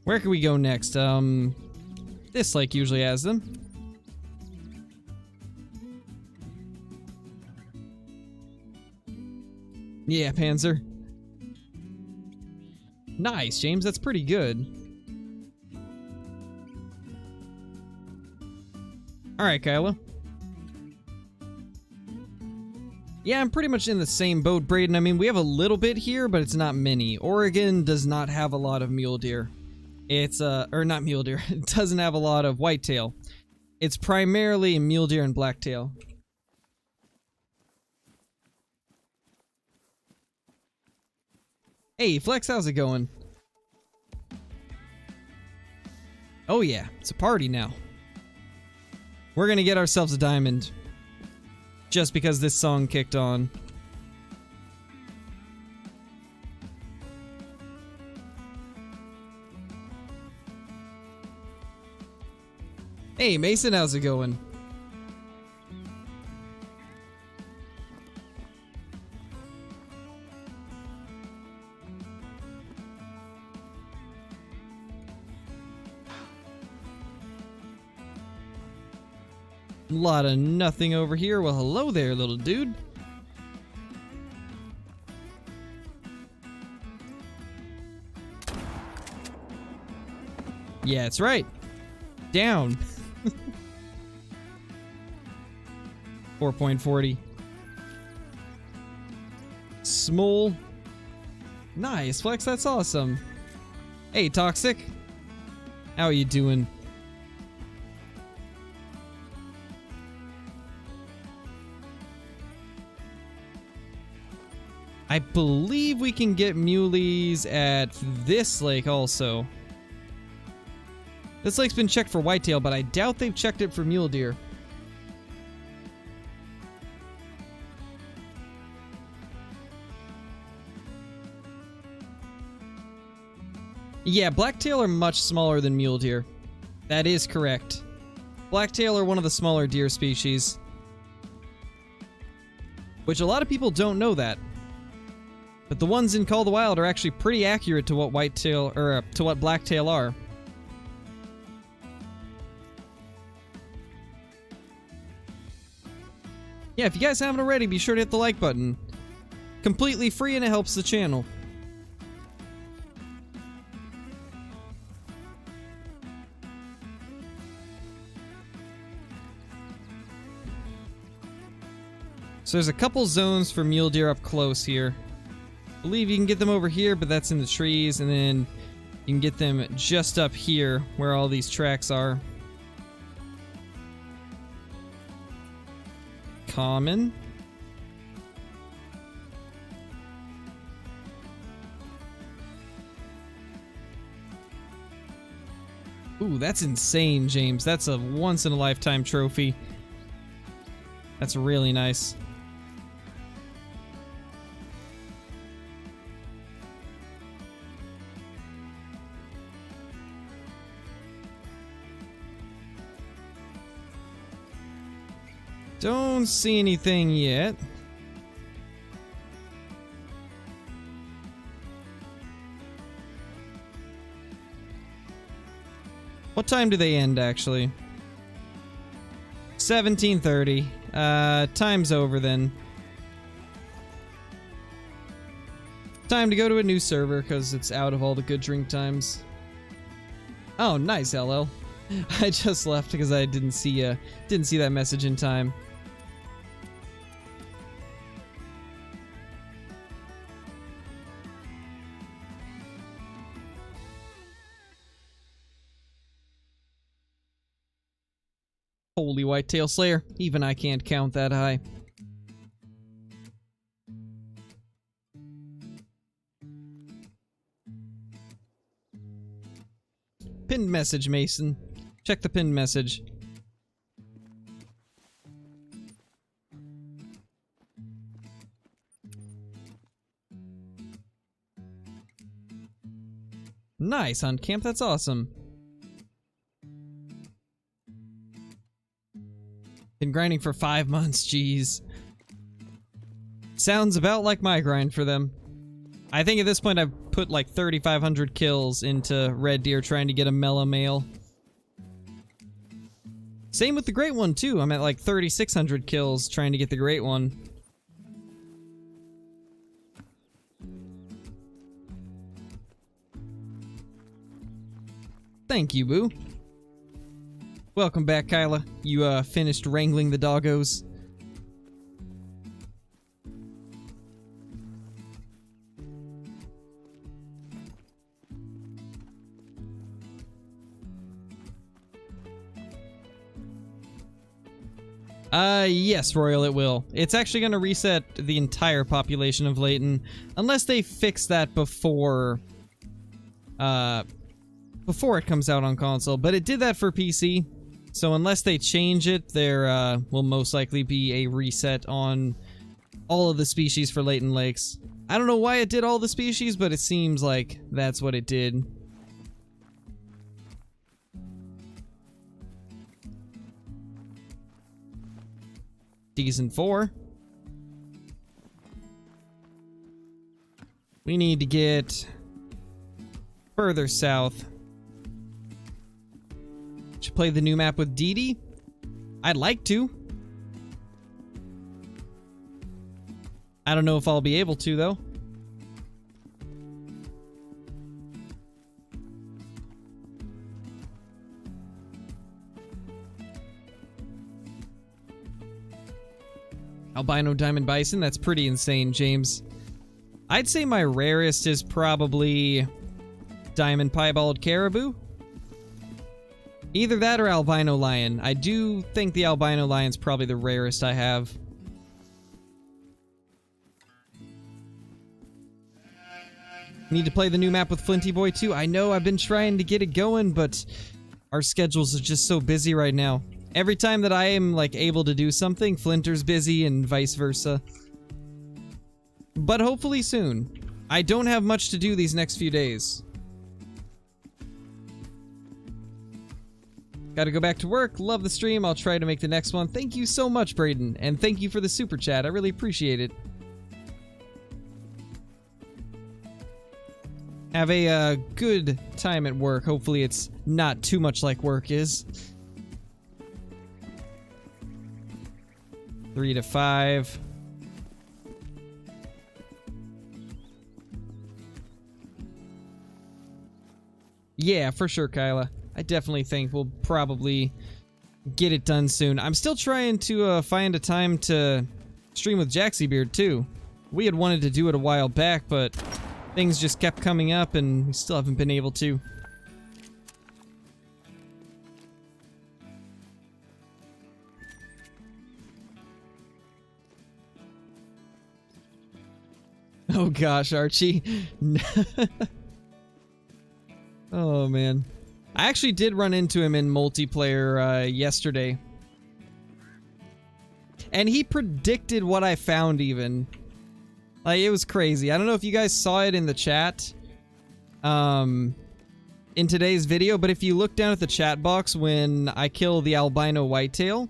S1: Where can we go next? This lake usually has them. Yeah, Panzer. Nice, James. That's pretty good. Alright, Kyla. Yeah, I'm pretty much in the same boat, Braden. I mean, we have a little bit here, but it's not many. Oregon does not have a lot of mule deer. It's, or not mule deer. It doesn't have a lot of whitetail. It's primarily mule deer and blacktail. Hey, Flex, how's it going? Oh yeah, it's a party now. We're gonna get ourselves a diamond. Just because this song kicked on. Hey, Mason, how's it going? A lot of nothing over here. Well, hello there, little dude. Yeah, that's right. Down. 4.40. Small. Nice, Flex, that's awesome. Hey, Toxic. How are you doing? I believe we can get muleys at this lake also. This lake's been checked for whitetail, but I doubt they've checked it for mule deer. Yeah, blacktail are much smaller than mule deer. That is correct. Blacktail are one of the smaller deer species. Which a lot of people don't know that. But the ones in Call of the Wild are actually pretty accurate to what whitetail, or to what blacktail are. Yeah, if you guys haven't already, be sure to hit the like button. Completely free and it helps the channel. So there's a couple zones for mule deer up close here. I believe you can get them over here, but that's in the trees, and then you can get them just up here where all these tracks are. Common. Ooh, that's insane, James. That's a once-in-a-lifetime trophy. That's really nice. Don't see anything yet. What time do they end, actually? 17:30. Time's over then. Time to go to a new server, because it's out of all the good drink times. Oh, nice, LL. I just left because I didn't see that message in time. Holy Whitetail Slayer, even I can't count that high. Pinned message, Mason. Check the pinned message. Nice, Hunt Camp, that's awesome. Been grinding for 5 months, jeez. Sounds about like my grind for them. I think at this point I've put like 3,500 kills into Red Deer trying to get a mellow male. Same with the Great One too, I'm at like 3,600 kills trying to get the Great One. Thank you, Boo. Welcome back, Kyla. You, finished wrangling the doggos. Yes, Royal, it will. It's actually gonna reset the entire population of Layton, unless they fix that before it comes out on console, but it did that for PC. So unless they change it, there will most likely be a reset on all of the species for Layton Lakes. I don't know why it did all the species, but it seems like that's what it did. Season 4. We need to get further south. Should play the new map with Dee Dee? I'd like to. I don't know if I'll be able to, though. Albino Diamond Bison, that's pretty insane, James. I'd say my rarest is probably Diamond Piebald Caribou. Either that or Albino Lion. I do think the Albino Lion's probably the rarest I have. Need to play the new map with Flinty Boy too. I know, I've been trying to get it going, but our schedules are just so busy right now. Every time that I am, like, able to do something, Flinter's busy and vice versa. But hopefully soon. I don't have much to do these next few days. Gotta go back to work. Love the stream. I'll try to make the next one. Thank you so much, Braden. And thank you for the super chat. I really appreciate it. Have a good time at work. Hopefully it's not too much like work is. 3 to 5. Yeah, for sure, Kyla. I definitely think we'll probably get it done soon. I'm still trying to find a time to stream with Jaxiebeard too. We had wanted to do it a while back, but things just kept coming up and we still haven't been able to. Oh gosh, Archie. Oh man. I actually did run into him in multiplayer yesterday. And he predicted what I found even. Like, it was crazy. I don't know if you guys saw it in the chat in today's video, but if you look down at the chat box when I kill the albino whitetail,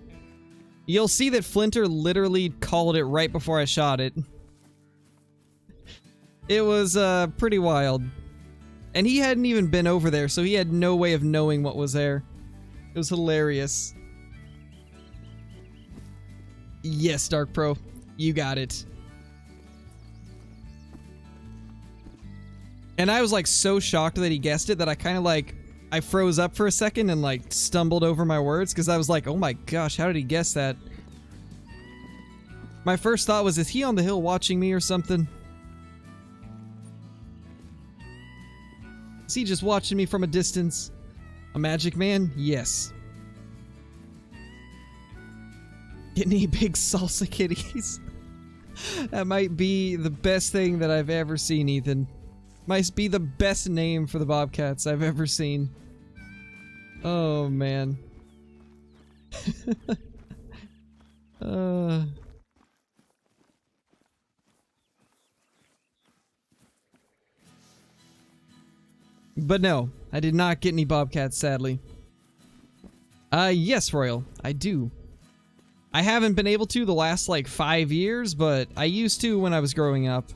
S1: You'll see that Flinter literally called it right before I shot it. It was pretty wild. And he hadn't even been over there, so he had no way of knowing what was there. It was hilarious. Yes, Dark Pro. You got it. And I was like so shocked that he guessed it that I kind of like, I froze up for a second and like stumbled over my words because I was like, oh my gosh, how did he guess that? My first thought was, is he on the hill watching me or something? Is he just watching me from a distance? A magic man? Yes. Get any big salsa kitties? That might be the best thing that I've ever seen, Ethan. Might be the best name for the Bobcats I've ever seen. Oh, man. But no, I did not get any Bobcats, sadly. Yes, Royal, I do. I haven't been able to the last, like, 5 years, but I used to when I was growing up.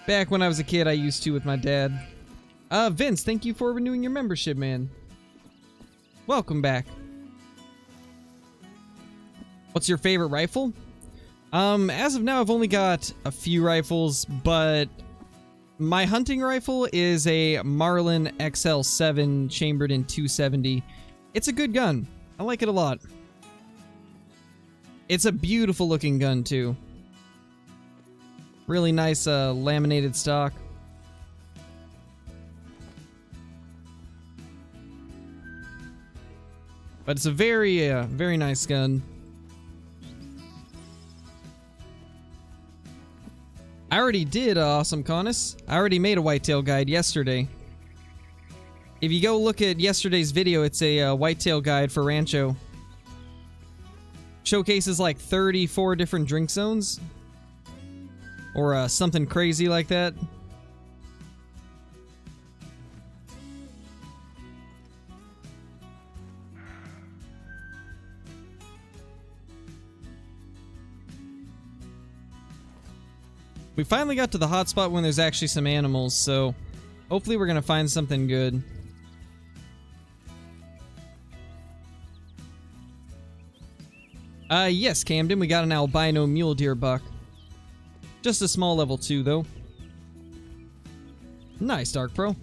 S1: Back when I was a kid, I used to with my dad. Vince, thank you for renewing your membership, man. Welcome back. What's your favorite rifle? As of now, I've only got a few rifles, but my hunting rifle is a Marlin XL7 chambered in 270. It's a good gun. I like it a lot. It's a beautiful looking gun, too. Really nice laminated stock. But it's a very, very nice gun. I already did, Awesome Conus. I already made a whitetail guide yesterday. If you go look at yesterday's video, it's a whitetail guide for Rancho. Showcases like 34 different drink zones. Or something crazy like that. We finally got to the hotspot when there's actually some animals, so hopefully we're gonna find something good. Yes, Camden, we got an albino mule deer buck. Just a small level 2, though. Nice, Dark Pro. Do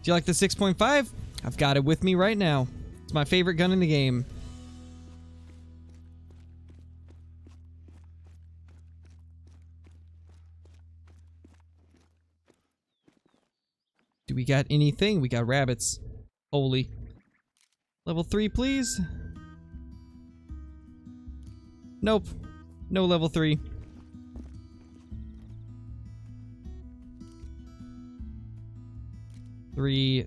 S1: you like the 6.5? I've got it with me right now. It's my favorite gun in the game. Do we got anything? We got rabbits. Holy. Level 3, please. Nope. No level 3. Three.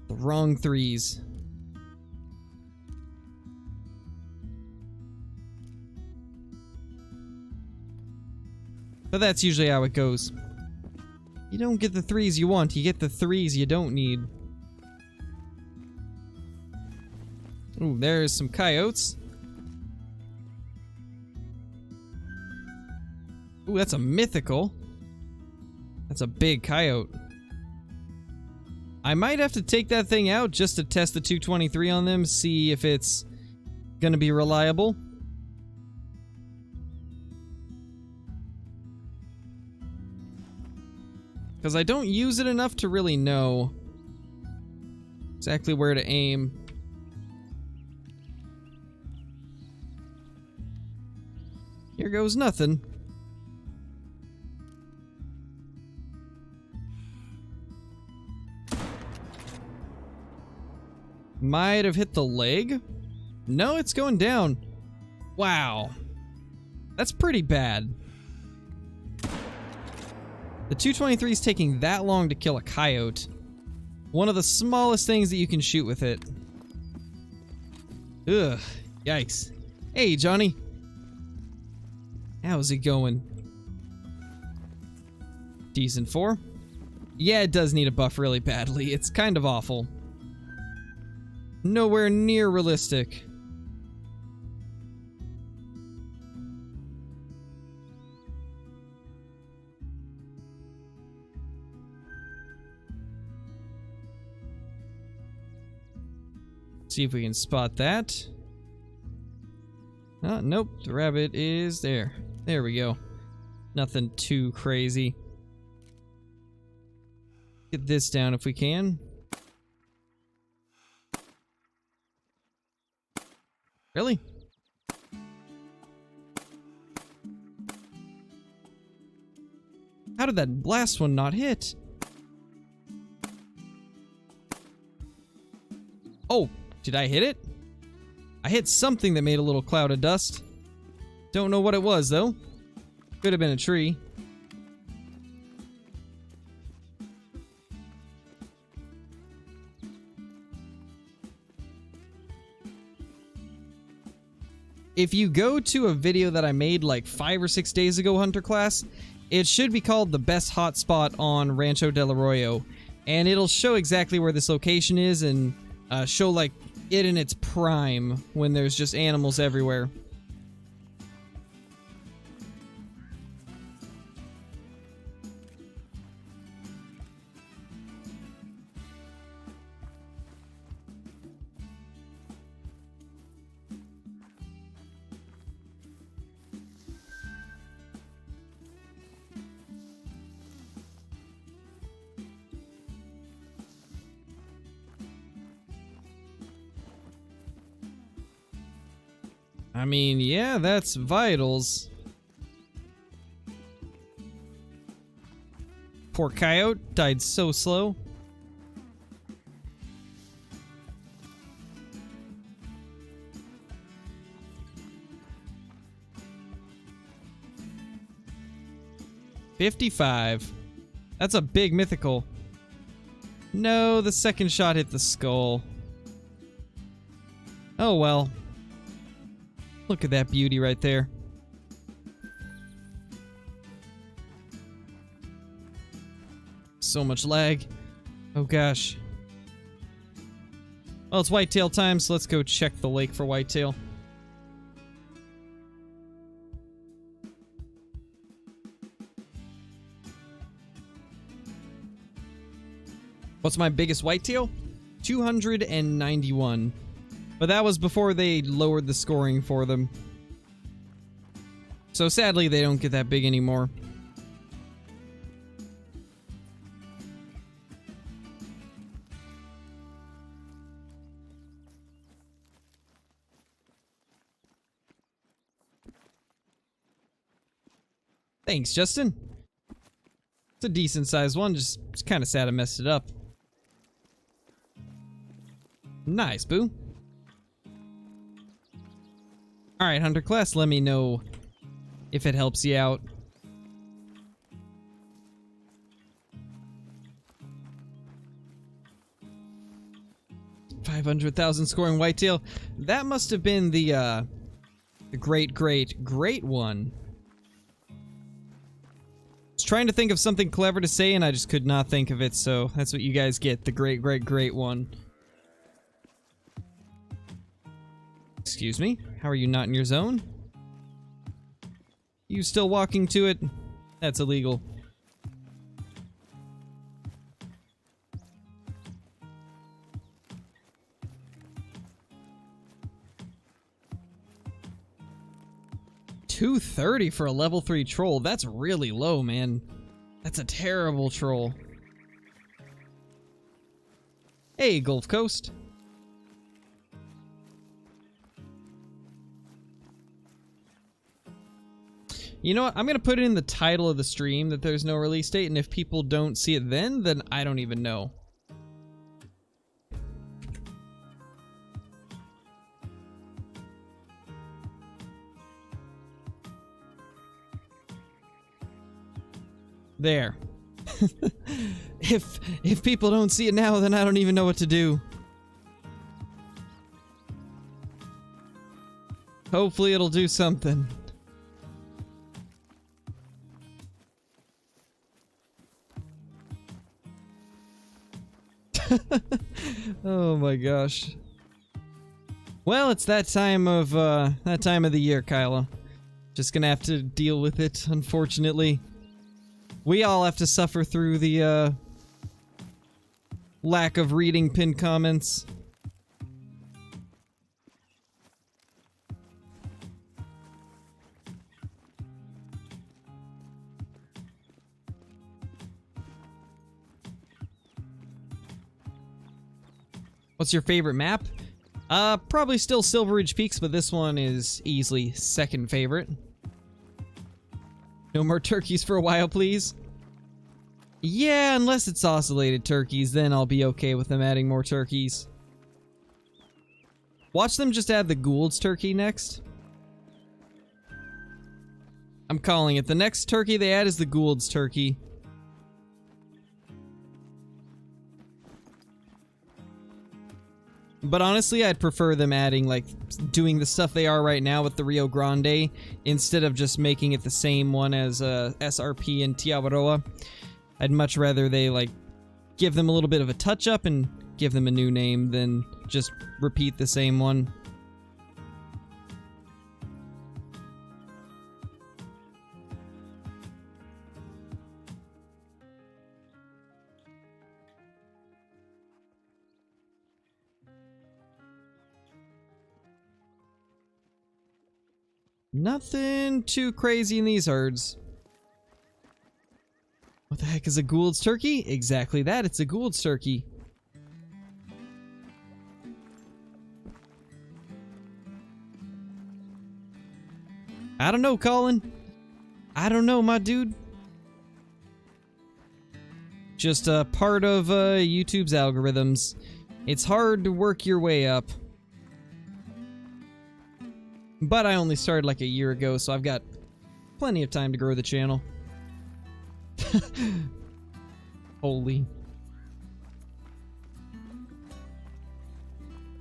S1: The wrong 3s. But that's usually how it goes. You don't get the 3s you want, you get the 3s you don't need. Ooh, there's some coyotes. Ooh, that's a mythical. That's a big coyote. I might have to take that thing out just to test the 223 on them, see if it's gonna be reliable. Because I don't use it enough to really know exactly where to aim. Here goes nothing. Might have hit the leg? No, it's going down. Wow. That's pretty bad. The 223 is taking that long to kill a coyote. One of the smallest things that you can shoot with it. Ugh. Yikes. Hey, Johnny. How's it going? Decent 4. Yeah, it does need a buff really badly. It's kind of awful. Nowhere near realistic. See if we can spot that. Oh, nope, the rabbit is there. There we go. Nothing too crazy. Get this down if we can. Really? How did that last one not hit? Oh, did I hit it? I hit something that made a little cloud of dust. Don't know what it was, though. Could have been a tree. If you go to a video that I made like 5 or 6 days ago, Hunter Class, it should be called the best hotspot on Rancho del Arroyo. And it'll show exactly where this location is and show like it in its prime when there's just animals everywhere. I mean, yeah, that's vitals. Poor coyote died so slow. $55. That's a big mythical. No, the second shot hit the skull. Oh well. Look at that beauty right there. So much lag. Oh gosh. Well, it's whitetail time, so let's go check the lake for whitetail. What's my biggest whitetail? 291. But that was before they lowered the scoring for them. So sadly, they don't get that big anymore. Thanks, Justin. It's a decent sized one, just kind of sad I messed it up. Nice, boo. Alright, Hunter Class, let me know if it helps you out. $500,000 scoring whitetail. That must have been the great one. I was trying to think of something clever to say and I just could not think of it, so that's what you guys get, the great one. Excuse me? How are you not in your zone? You still walking to it? That's illegal. $230 for a level 3 troll. That's really low, man. That's a terrible troll. Hey, Gulf Coast. You know what? I'm going to put it in the title of the stream that there's no release date, and if people don't see it then I don't even know. There. If people don't see it now, then I don't even know what to do. Hopefully it'll do something. Oh my gosh. Well, it's that time of the year, Kyla. Just gonna have to deal with it, unfortunately. We all have to suffer through the lack of reading pinned comments. What's your favorite map? Probably still Silver Ridge Peaks, but this one is easily second favorite. No more turkeys for a while, please. Yeah, unless it's oscillated turkeys, then I'll be okay with them adding more turkeys. Watch them just add the Gould's turkey next. I'm calling it. The next turkey they add is the Gould's turkey. But honestly, I'd prefer them adding, like, doing the stuff they are right now with the Rio Grande, instead of just making it the same one as SRP and Tiawaroa. I'd much rather they, like, give them a little bit of a touch-up and give them a new name than just repeat the same one. Nothing too crazy in these herds. What the heck is a Gould's turkey? Exactly that, it's a Gould's turkey. I don't know, Colin. I don't know, my dude. Just a part of YouTube's algorithms. It's hard to work your way up. But I only started like a year ago, so I've got plenty of time to grow the channel. Holy.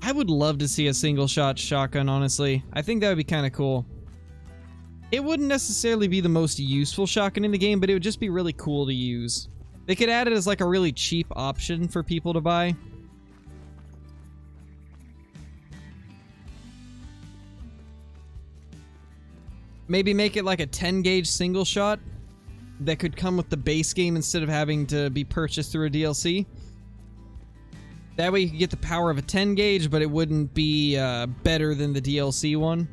S1: I would love to see a single shot shotgun, honestly. I think that would be kind of cool. It wouldn't necessarily be the most useful shotgun in the game, but it would just be really cool to use. They could add it as like a really cheap option for people to buy. Maybe make it like a 10 gauge single shot that could come with the base game instead of having to be purchased through a DLC. That way you could get the power of a 10 gauge, but it wouldn't be better than the DLC one.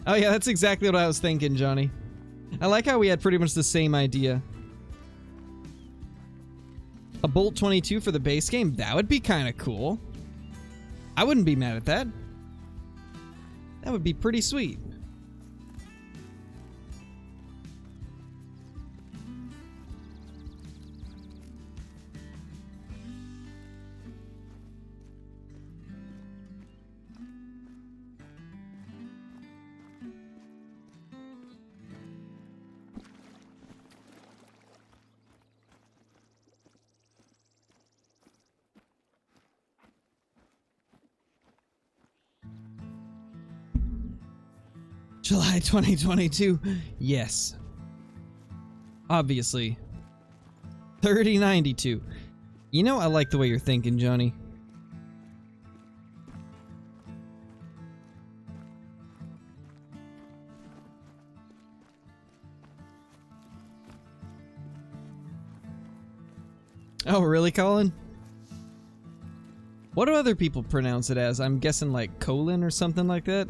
S1: Oh yeah, that's exactly what I was thinking, Johnny. I like how we had pretty much the same idea. A Bolt 22 for the base game? That would be kind of cool. I wouldn't be mad at that. That would be pretty sweet. July 2022. Yes. Obviously. 3092. You know, I like the way you're thinking, Johnny. Oh, really, Colin? What do other people pronounce it as? I'm guessing like colon or something like that.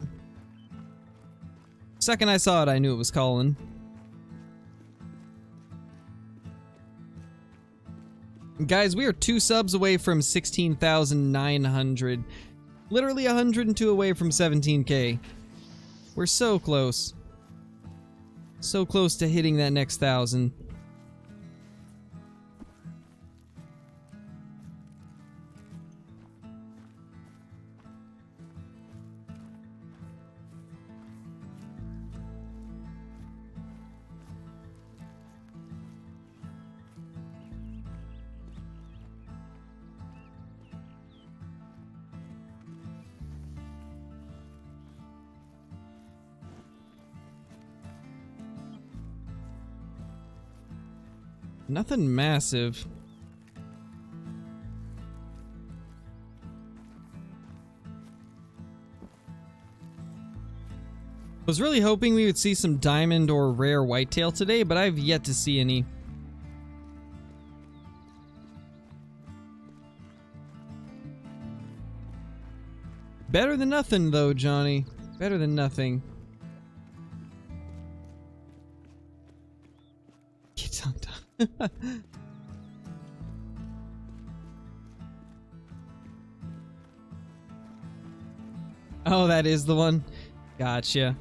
S1: Second I saw it, I knew it was Colin. Guys, we are 2 subs away from 16,900. Literally 102 away from 17K. We're so close. So close to hitting that next 1,000. Nothing massive. Was really hoping we would see some diamond or rare whitetail today, but I've yet to see any. Better than nothing, though, Johnny. Better than nothing. Get tongue. Oh, that is the one. Gotcha.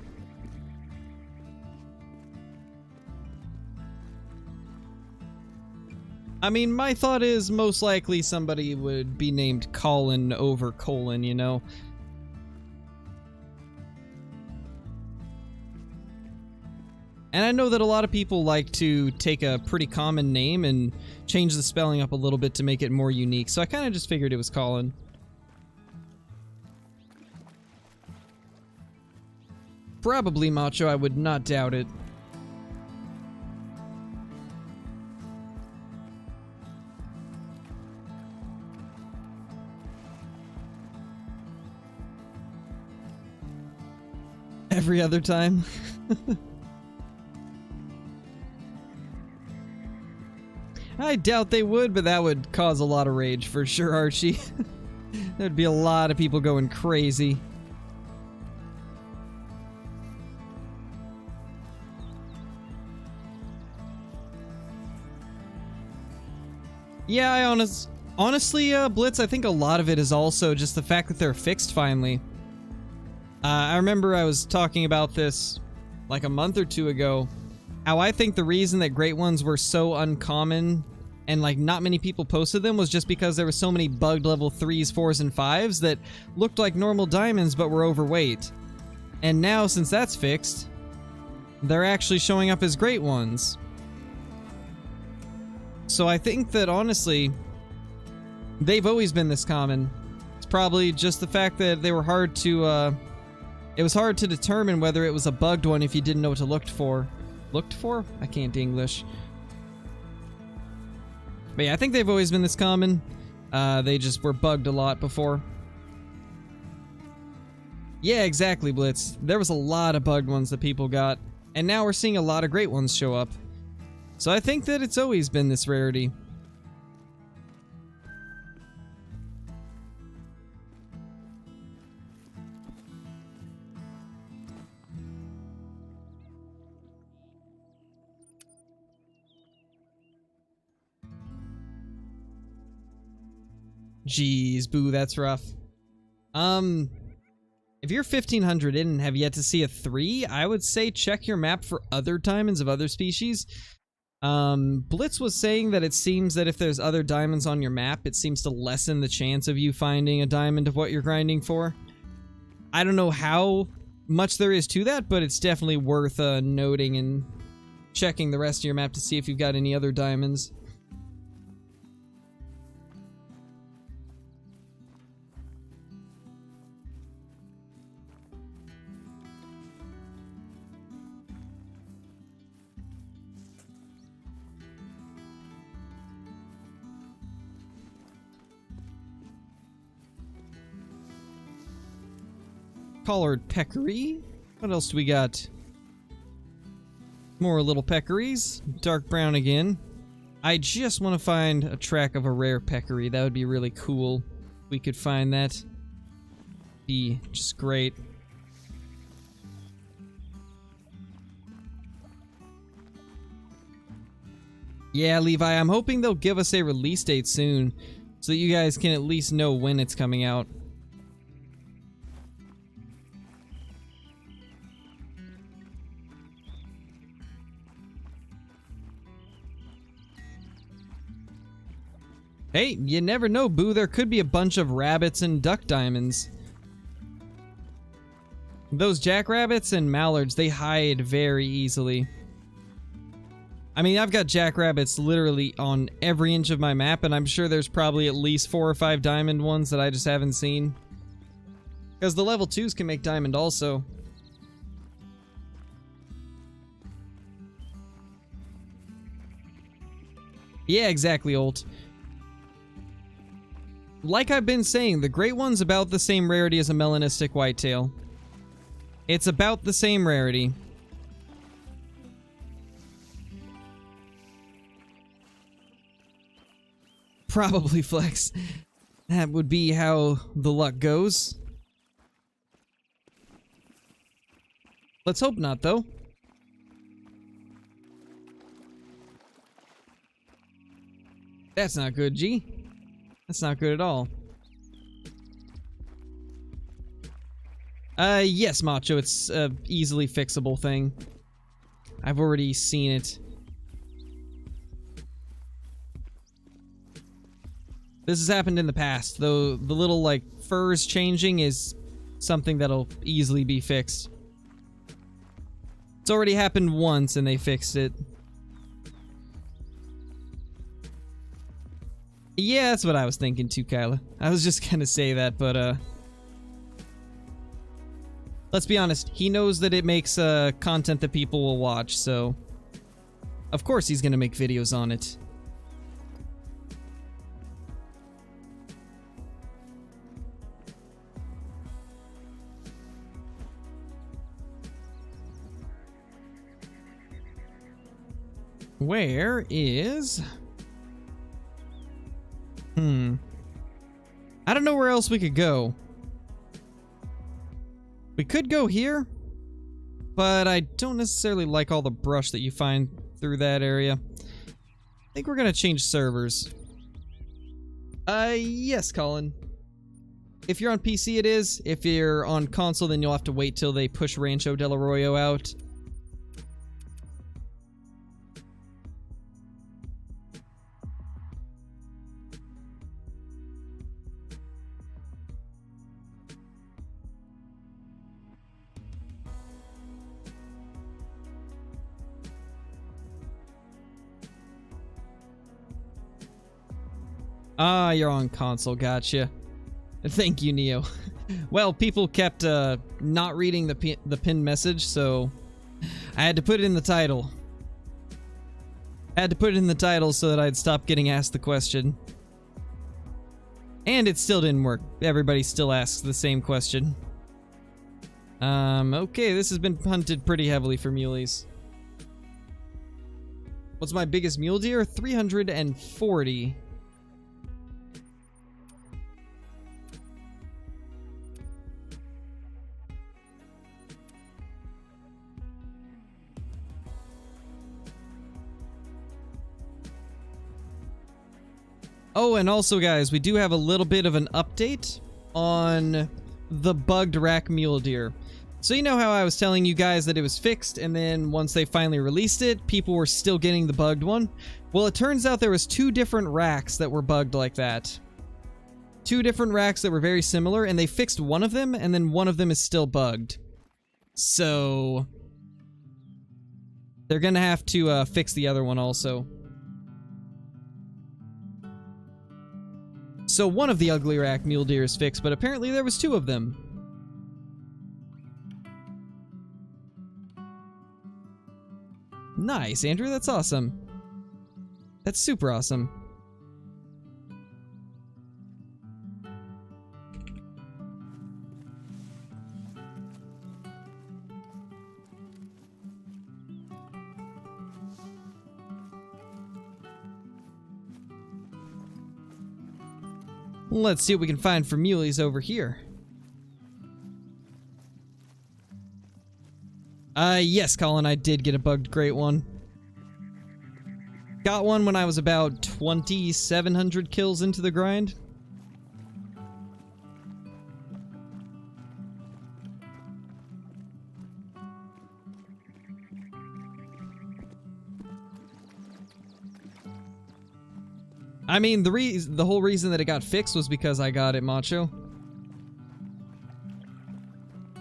S1: I mean, my thought is most likely somebody would be named Colin over Colin, you know? And I know that a lot of people like to take a pretty common name and change the spelling up a little bit to make it more unique, so I kind of just figured it was Colin. Probably Macho, I would not doubt it. Every other time. I doubt they would, but that would cause a lot of rage for sure, Archie. There'd be a lot of people going crazy. Yeah, honestly, Blitz, I think a lot of it is also just the fact that they're fixed finally. I remember I was talking about this like a month or two ago, how I think the reason that great ones were so uncommon and like not many people posted them was just because there were so many bugged level 3s, 4s, and 5s that looked like normal diamonds but were overweight. And now, since that's fixed, they're actually showing up as great ones. So I think that honestly, they've always been this common. It's probably just the fact that they were hard to, it was hard to determine whether it was a bugged one if you didn't know what to look for. Looked for? I can't English. But yeah, I think they've always been this common. They just were bugged a lot before. Yeah, exactly, Blitz. There was a lot of bugged ones that people got, and now we're seeing a lot of great ones show up. So I think that it's always been this rarity. Jeez, boo, that's rough. If you're 1500 in and have yet to see a 3, I would say check your map for other diamonds of other species. Blitz was saying that it seems that if there's other diamonds on your map, it seems to lessen the chance of you finding a diamond of what you're grinding for. I don't know how much there is to that, but it's definitely worth noting and checking the rest of your map to see if you've got any other diamonds. Collared peccary. What else do we got? More little peccaries. Dark brown again. I just want to find a track of a rare peccary. That would be really cool. If we could find that. Be just great. Yeah, Levi, I'm hoping they'll give us a release date soon, so that you guys can at least know when it's coming out. Hey, you never know, Boo. There could be a bunch of rabbits and duck diamonds. Those jackrabbits and mallards, they hide very easily. I mean, I've got jackrabbits literally on every inch of my map, and I'm sure there's probably at least 4 or 5 diamond ones that I just haven't seen. Because the level 2s can make diamond also. Yeah, exactly, Ult. Like I've been saying, the Great One's about the same rarity as a melanistic whitetail. It's about the same rarity. Probably Flex. That would be how the luck goes. Let's hope not, though. That's not good, G. That's not good at all. Yes, Macho, it's a easily fixable thing. I've already seen it. This has happened in the past, though the little, like, furs changing is something that'll easily be fixed. It's already happened once and they fixed it. Yeah, that's what I was thinking too, Kyla. I was just gonna say that, but, let's be honest, he knows that it makes, content that people will watch, so... Of course he's gonna make videos on it. Where is... I don't know where else we could go. We could go here, but I don't necessarily like all the brush that you find through that area. I think we're gonna change servers. Yes, Colin. If you're on PC, it is. If you're on console, then you'll have to wait till they push Rancho Del Arroyo out. Ah, you're on console, gotcha. Thank you, Neo. Well, people kept not reading the pinned message, so I had to put it in the title. I had to put it in the title so that I'd stop getting asked the question. And it still didn't work. Everybody still asks the same question. Okay, this has been hunted pretty heavily for muleys. What's my biggest mule deer? 340. Oh, and also, guys, we do have a little bit of an update on the bugged rack mule deer. So you know how I was telling you guys that it was fixed, and then once they finally released it, people were still getting the bugged one? Well, it turns out there was 2 different racks that were bugged like that. 2 different racks that were very similar, and they fixed one of them, and then one of them is still bugged. So... they're gonna have to fix the other one also. So one of the ugly rack mule deer is fixed, but apparently there was 2 of them. Nice, Andrew, that's awesome. That's super awesome. Let's see what we can find for muleys over here. Yes, Colin, I did get a bugged great one. Got one when I was about 2,700 kills into the grind. I mean, the whole reason that it got fixed was because I got it, Macho.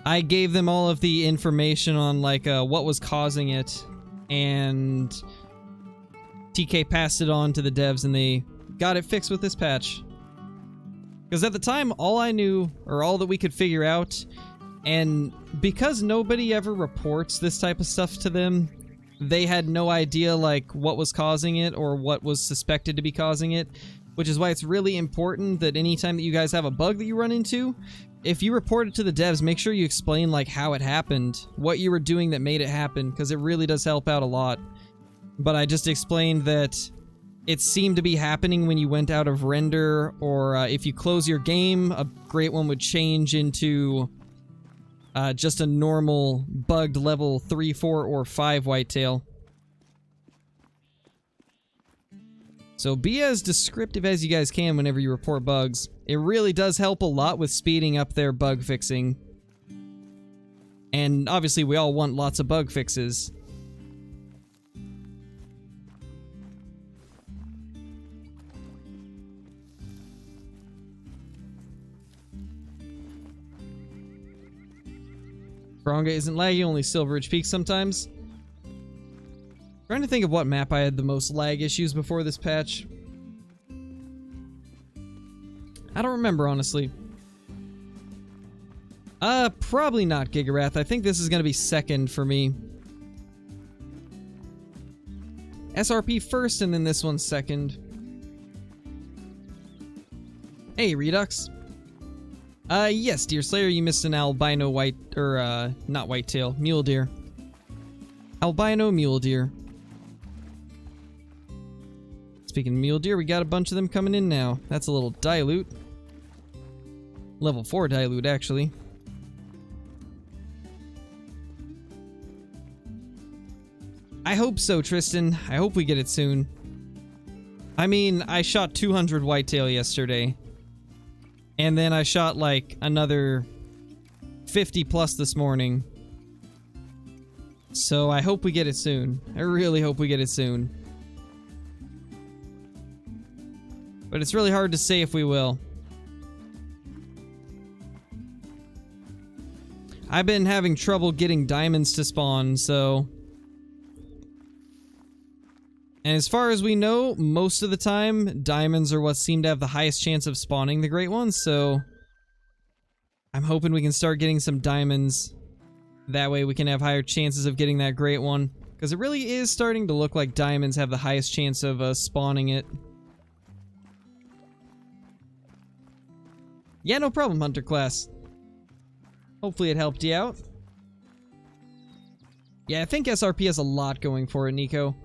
S1: I gave them all of the information on, like, what was causing it, and TK passed it on to the devs, and they got it fixed with this patch. Because at the time, all I knew, or all that we could figure out, and because nobody ever reports this type of stuff to them, they had no idea like what was causing it or what was suspected to be causing it, which is why it's really important that anytime that you guys have a bug that you run into, if you report it to the devs, make sure you explain like how it happened, what you were doing that made it happen, because it really does help out a lot. But I just explained that it seemed to be happening when you went out of render, or if you close your game, a great one would change into just a normal bugged level 3, 4, or 5 whitetail. So be as descriptive as you guys can whenever you report bugs. It really does help a lot with speeding up their bug fixing. And obviously we all want lots of bug fixes. Bronga isn't laggy, only Silver Ridge Peak sometimes. Trying to think of what map I had the most lag issues before this patch. I don't remember, honestly. Probably not Gigarath. I think this is gonna be second for me. SRP first, and then this one second. Hey, Redux. Yes, Deer Slayer, you missed an albino white, or, not whitetail, mule deer. Albino mule deer. Speaking of mule deer, we got a bunch of them coming in now. That's a little dilute. Level 4 dilute, actually. I hope so, Tristan. I hope we get it soon. I mean, I shot 200 whitetail yesterday. And then I shot like another 50 plus this morning. So I hope we get it soon. I really hope we get it soon. But it's really hard to say if we will. I've been having trouble getting diamonds to spawn, so... And as far as we know, most of the time, diamonds are what seem to have the highest chance of spawning the great ones, so... I'm hoping we can start getting some diamonds. That way we can have higher chances of getting that great one. Because it really is starting to look like diamonds have the highest chance of spawning it. Yeah, no problem, Hunter Class. Hopefully it helped you out. Yeah, I think SRP has a lot going for it, Nico.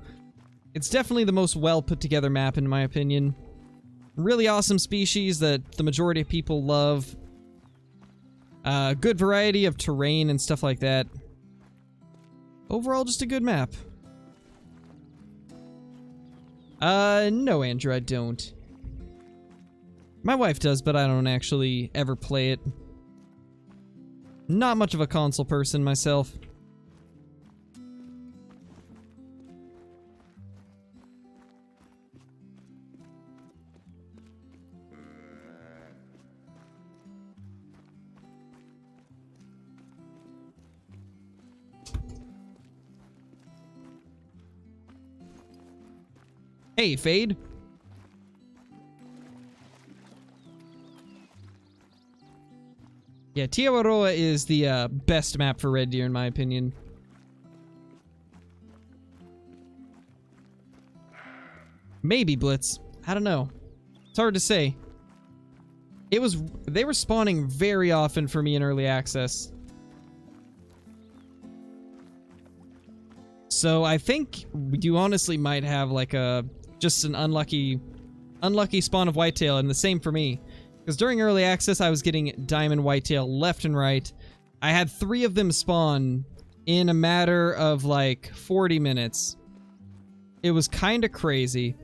S1: It's definitely the most well put together map in my opinion. Really awesome species that the majority of people love. Good variety of terrain and stuff like that. Overall, just a good map. No, Andrew, I don't. My wife does, but I don't actually ever play it. Not much of a console person myself. Hey, Fade. Yeah, Tiawaroa is the best map for red deer in my opinion. Maybe Blitz. I don't know. It's hard to say. They were spawning very often for me in early access. So I think you honestly might have like just an unlucky spawn of whitetail, and the same for me. Because during early access, I was getting diamond whitetail left and right. I had 3 of them spawn in a matter of like 40 minutes. It was kind of crazy.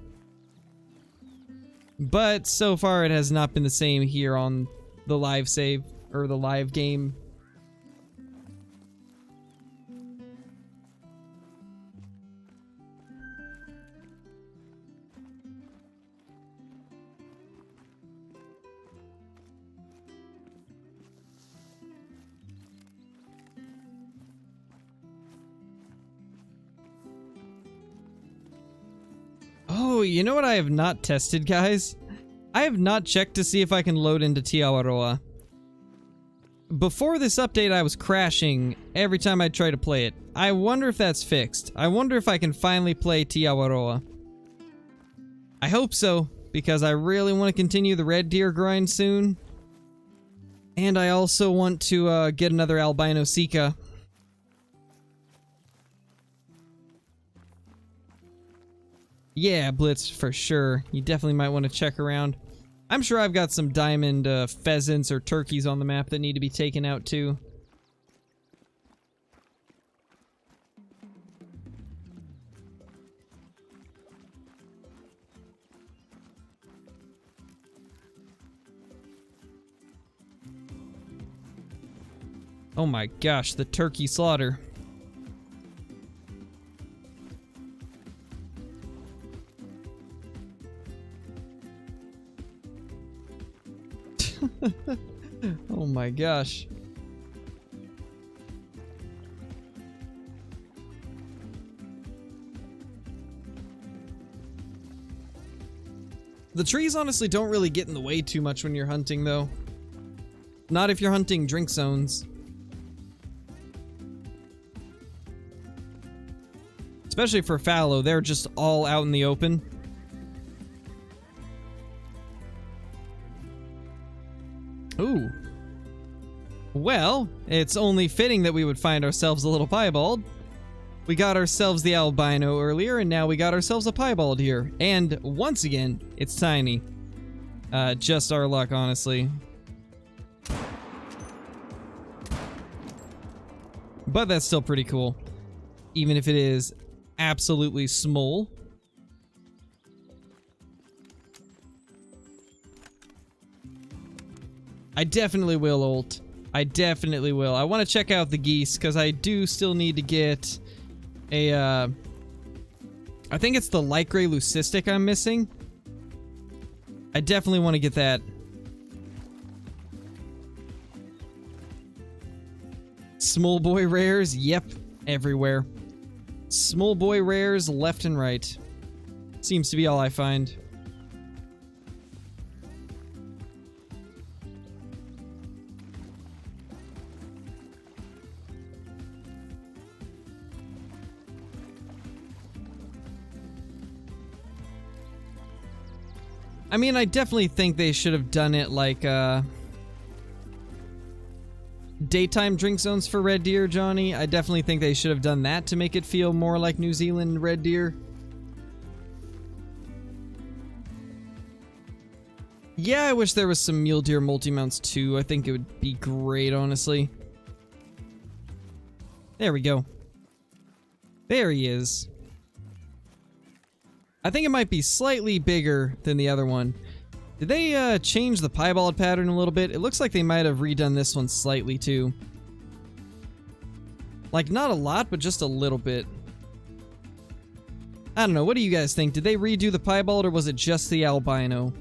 S1: But so far, it has not been the same here on the live save, or the live game. Oh, you know what I have not tested, guys? I have not checked to see if I can load into Tiawaroa. before this update, I was crashing every time I try to play it. I wonder if that's fixed. I wonder if I can finally play Tiawaroa. I hope so, because I really want to continue the red deer grind soon. And I also want to get another albino Sika. Yeah, Blitz, for sure. You definitely might want to check around. I'm sure I've got some diamond pheasants or turkeys on the map that need to be taken out too. Oh my gosh, the turkey slaughter. Oh my gosh. The trees honestly don't really get in the way too much when you're hunting though. Not if you're hunting drink zones. Especially for fallow, they're just all out in the open. Ooh. Well, it's only fitting that we would find ourselves a little piebald. We got ourselves the albino earlier, and now we got ourselves a piebald here. And once again, it's tiny. Just our luck, honestly. But that's still pretty cool. Even if it is absolutely small. I definitely will ult. I definitely will. I want to check out the geese because I do still need to get a I think it's the light gray leucistic I'm missing. I definitely want to get that. Small boy rares, yep, everywhere. Small boy rares left and right. Seems to be all I find. I mean, I definitely think they should have done it like, daytime drink zones for red deer, Johnny. I definitely think they should have done that to make it feel more like New Zealand red deer. Yeah, I wish there was some mule deer multi-mounts too. I think it would be great, honestly. There we go. There he is. I think it might be slightly bigger than the other one. Did they change the piebald pattern a little bit? It looks like they might have redone this one slightly too. Like, not a lot, but just a little bit. I don't know, what do you guys think? Did they redo the piebald or was it just the albino?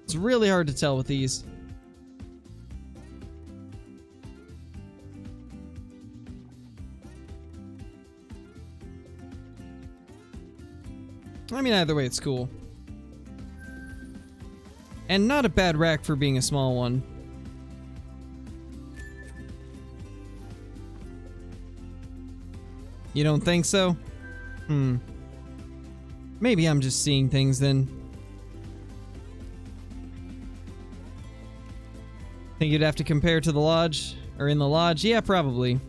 S1: It's really hard to tell with these. I mean, either way, it's cool. And not a bad rack for being a small one. You don't think so? Maybe I'm just seeing things then. Think you'd have to compare to the lodge? Or in the lodge? Yeah, probably.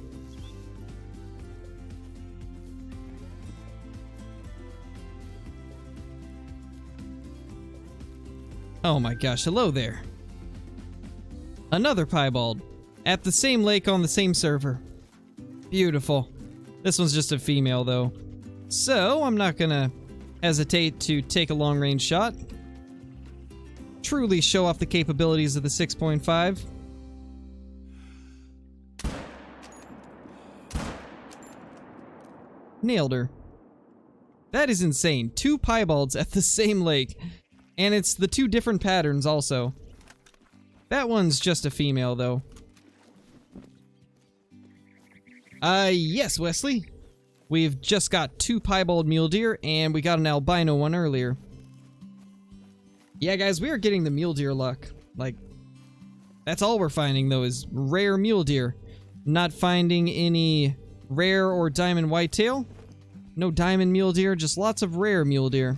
S1: Oh my gosh, hello there. Another piebald. At the same lake on the same server. Beautiful. This one's just a female though. So, I'm not gonna hesitate to take a long range shot. Truly show off the capabilities of the 6.5. Nailed her. That is insane. 2 piebalds at the same lake. And it's the 2 different patterns also. That one's just a female though. Yes, Wesley. We've just got 2 piebald mule deer and we got an albino one earlier. Yeah, guys, we are getting the mule deer luck. Like, That's all we're finding, though, is rare mule deer. Not finding any rare or diamond whitetail. No diamond mule deer, just lots of rare mule deer.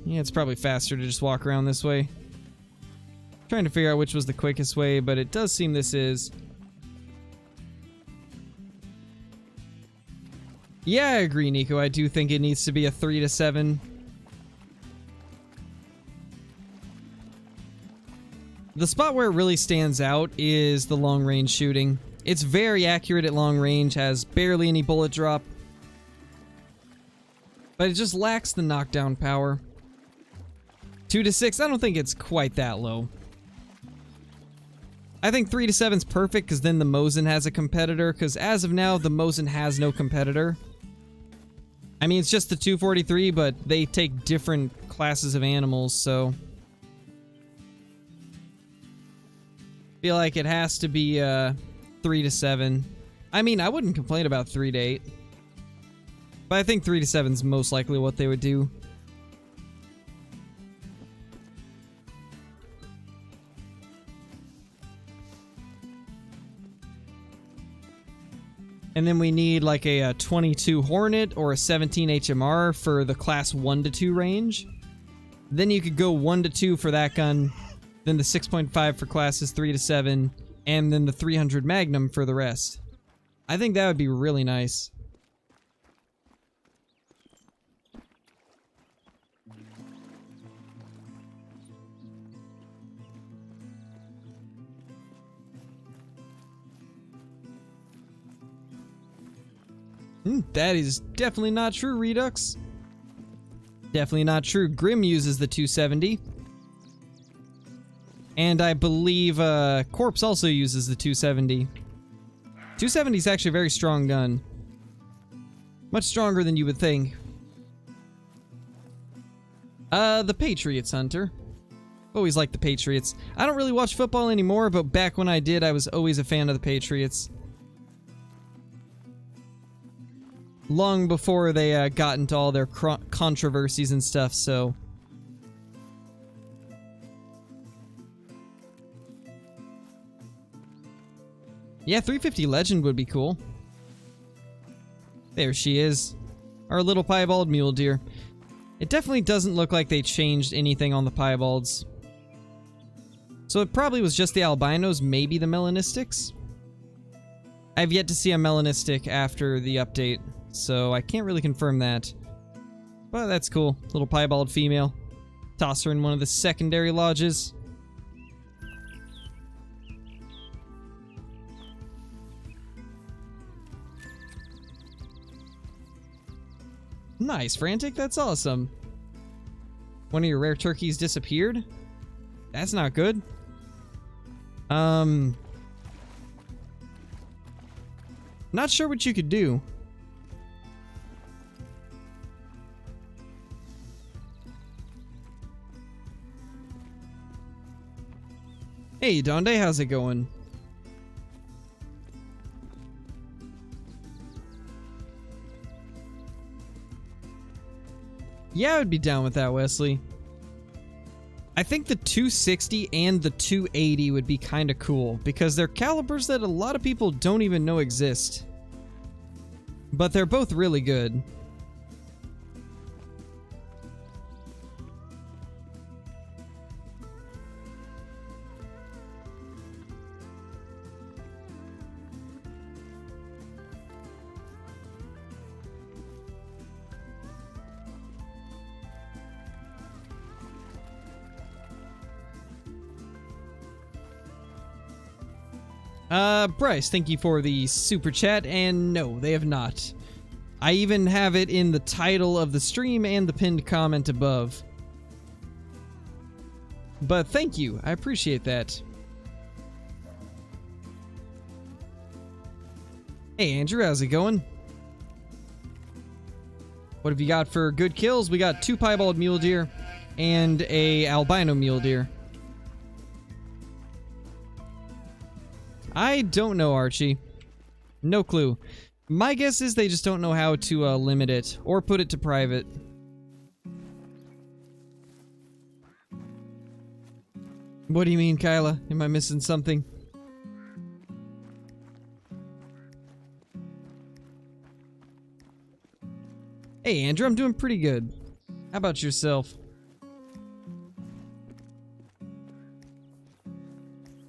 S1: Yeah, it's probably faster to just walk around this way. Trying to figure out which was the quickest way, but it does seem this is. Yeah, I agree, Nico. I do think it needs to be a 3 to 7. The spot where it really stands out is the long-range shooting. It's very accurate at long range, has barely any bullet drop. But it just lacks the knockdown power. 2 to 6, I don't think it's quite that low. I think 3 to 7's perfect, because then the Mosin has a competitor, because as of now, the Mosin has no competitor. I mean, it's just the 243, but they take different classes of animals, so... feel like it has to be 3 to 7. I mean, I wouldn't complain about 3 to 8. But I think 3 to 7's most likely what they would do. And then we need like a 22 Hornet or a 17 HMR for the class 1 to 2 range. Then you could go 1 to 2 for that gun, then the 6.5 for classes 3 to 7, and then the 300 Magnum for the rest. I think that would be really nice. That is definitely not true, Redux. Definitely not true. Grim uses the 270. And I believe Corpse also uses the 270. 270 is actually a very strong gun. Much stronger than you would think. The Patriots, Hunter. Always liked the Patriots. I don't really watch football anymore, but back when I did, I was always a fan of the Patriots. Long before they got into all their controversies and stuff, so... yeah, 350 Legend would be cool. There she is. Our little piebald mule deer. It definitely doesn't look like they changed anything on the piebalds. So it probably was just the albinos, maybe the melanistics? I've yet to see a melanistic after the update, so I can't really confirm that. But that's cool. Little piebald female. Toss her in one of the secondary lodges. Nice, Frantic. That's awesome. One of your rare turkeys disappeared? That's not good. Not sure what you could do. Hey, Donde, how's it going? Yeah, I would be down with that, Wesley. I think the 260 and the 280 would be kind of cool, because they're calibers that a lot of people don't even know exist. But they're both really good. Bryce, thank you for the super chat, and no, they have not. I even have it in the title of the stream and the pinned comment above. But thank you, I appreciate that. Hey Andrew, how's it going? What have you got for good kills? We got 2 piebald mule deer and a albino mule deer. I don't know, Archie. No clue. My guess is they just don't know how to limit it or put it to private. What do you mean, Kyla? Am I missing something? Hey, Andrew, I'm doing pretty good. How about yourself?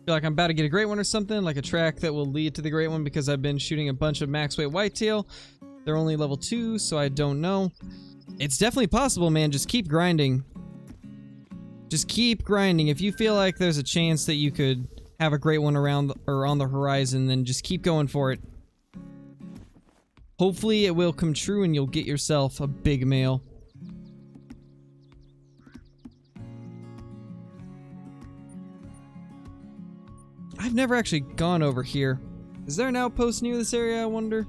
S1: Feel like I'm about to get a great one or something, like a track that will lead to the great one because I've been shooting a bunch of max weight whitetail. They're only level 2, so I don't know. It's definitely possible, man. Just keep grinding. Just keep grinding. If you feel like there's a chance that you could have a great one around or on the horizon, then just keep going for it. Hopefully it will come true and you'll get yourself a big male. I've never actually gone over here. Is there an outpost near this area, I wonder?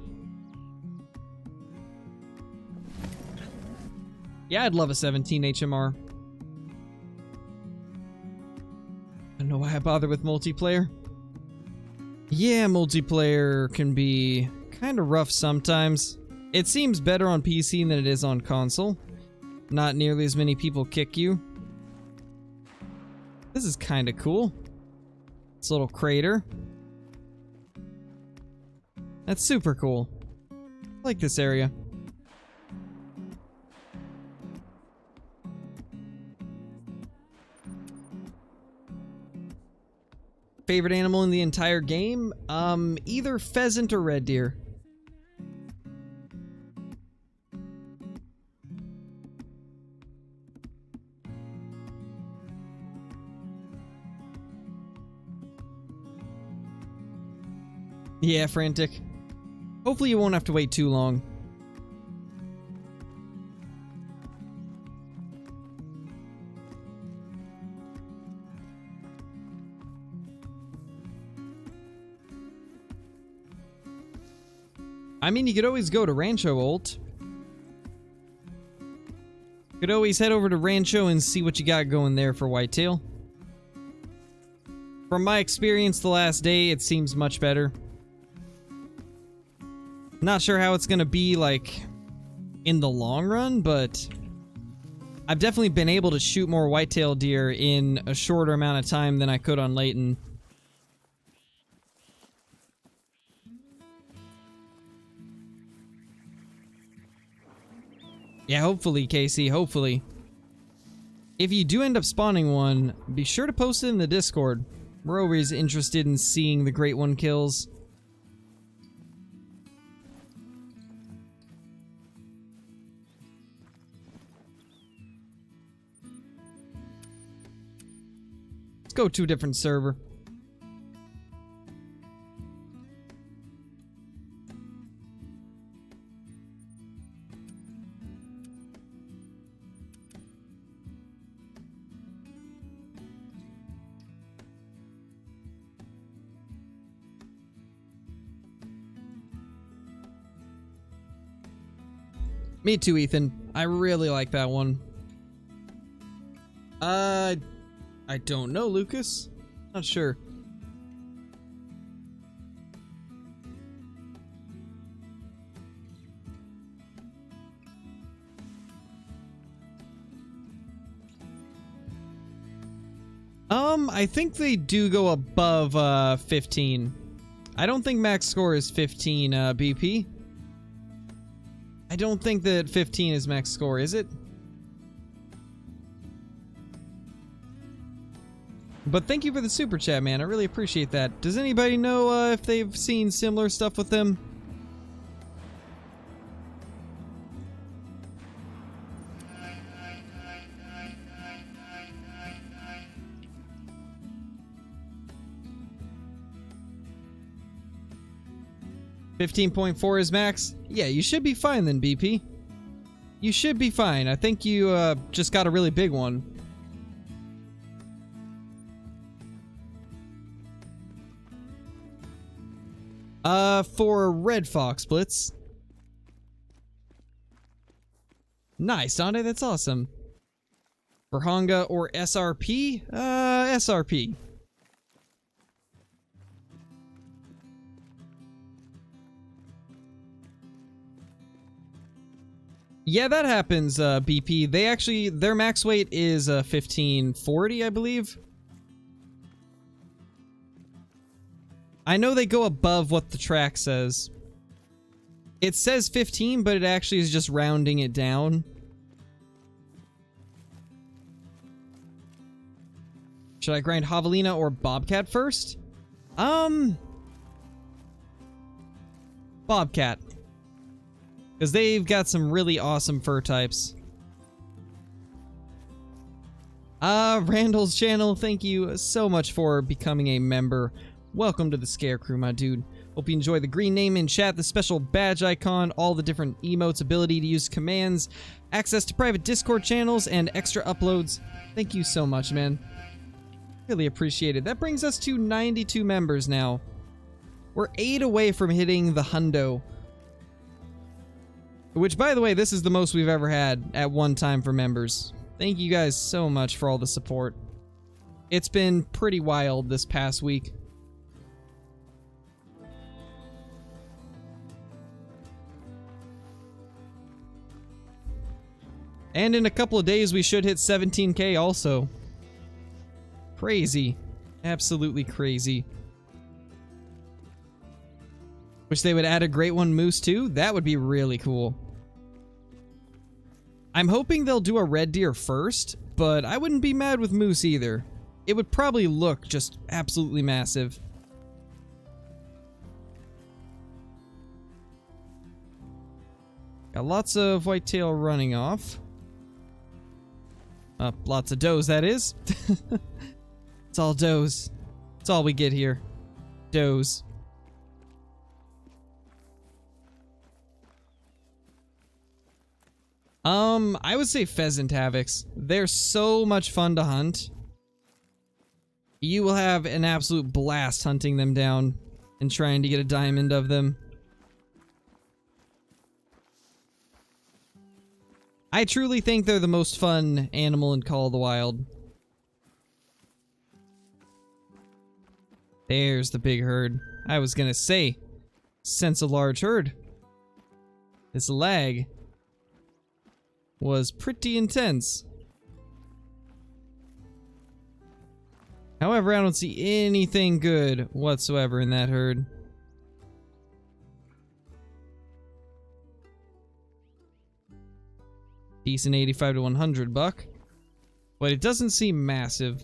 S1: Yeah, I'd love a 17 HMR. I don't know why I bother with multiplayer. Yeah, multiplayer can be kind of rough sometimes. It seems better on PC than it is on console. Not nearly as many people kick you. This is kind of cool. This little crater. That's super cool. I like this area. Favorite animal in the entire game? Either pheasant or red deer. Yeah, Frantic. Hopefully you won't have to wait too long. I mean, you could always go to Rancho ult. You could always head over to Rancho and see what you got going there for whitetail. From my experience the last day, it seems much better. Not sure how it's gonna be, like, in the long run, but I've definitely been able to shoot more whitetail deer in a shorter amount of time than I could on Layton. Yeah, hopefully, Casey, hopefully. If you do end up spawning one, be sure to post it in the Discord. We're always interested in seeing the great one kills. Let's go to a different server. Me too, Ethan. I really like that one. I don't know, Lucas. Not sure. I think they do go above 15. I don't think max score is 15, BP. I don't think that 15 is max score, is it? But thank you for the super chat, man. I really appreciate that. Does anybody know if they've seen similar stuff with them? $15.4 is max? Yeah, you should be fine then, BP. You should be fine. I think you just got a really big one. For red fox splits. Nice, Dante, that's awesome. For Honga or SRP? SRP. Yeah, that happens, BP. They actually, their max weight is 1540, I believe. I know they go above what the track says. It says 15, but it actually is just rounding it down. Should I grind Javelina or Bobcat first? Bobcat. Because they've got some really awesome fur types. Randall's channel, thank you so much for becoming a member. Welcome to the Scare Crew, my dude. Hope you enjoy the green name in chat, the special badge icon, all the different emotes, ability to use commands, access to private Discord channels, and extra uploads. Thank you so much, man. Really appreciate it. That brings us to 92 members now. We're 8 away from hitting the hundo. Which, by the way, this is the most we've ever had at one time for members. Thank you guys so much for all the support. It's been pretty wild this past week. And in a couple of days, we should hit 17K also. Crazy. Absolutely crazy. Wish they would add a great one moose too. That would be really cool. I'm hoping they'll do a red deer first, but I wouldn't be mad with moose either. It would probably look just absolutely massive. Got lots of whitetail running off. Lots of does, that is. It's all does. It's all we get here. Does. I would say pheasant havocs. They're so much fun to hunt. You will have an absolute blast hunting them down and trying to get a diamond of them. I truly think they're the most fun animal in Call of the Wild. There's the big herd. I was gonna say, sense a large herd. This lag was pretty intense. However, I don't see anything good whatsoever in that herd. Decent 85 to 100 buck. But it doesn't seem massive.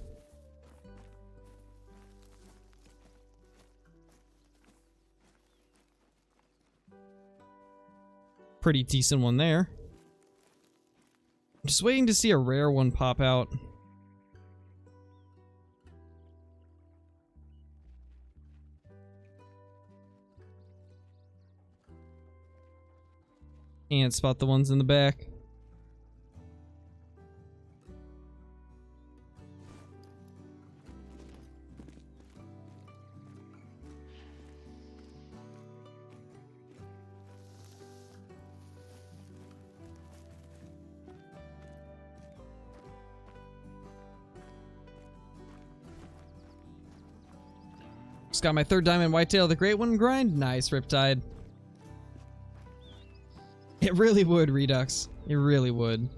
S1: Pretty decent one there. I'm just waiting to see a rare one pop out. Can't spot the ones in the back. Just got my third diamond whitetail, the great one grind. Nice, Riptide. It really would, Redux. It really would.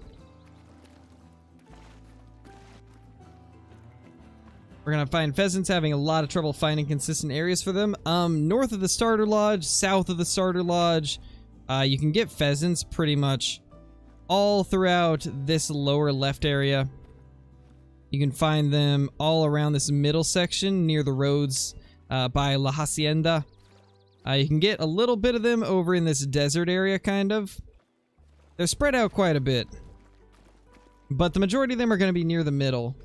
S1: We're gonna find pheasants having a lot of trouble finding consistent areas for them. North of the starter lodge, south of the starter lodge, you can get pheasants pretty much all throughout this lower left area. You can find them all around this middle section near the roads by La Hacienda. You can get a little bit of them over in this desert area, kind of. They're spread out quite a bit. But the majority of them are going to be near the middle.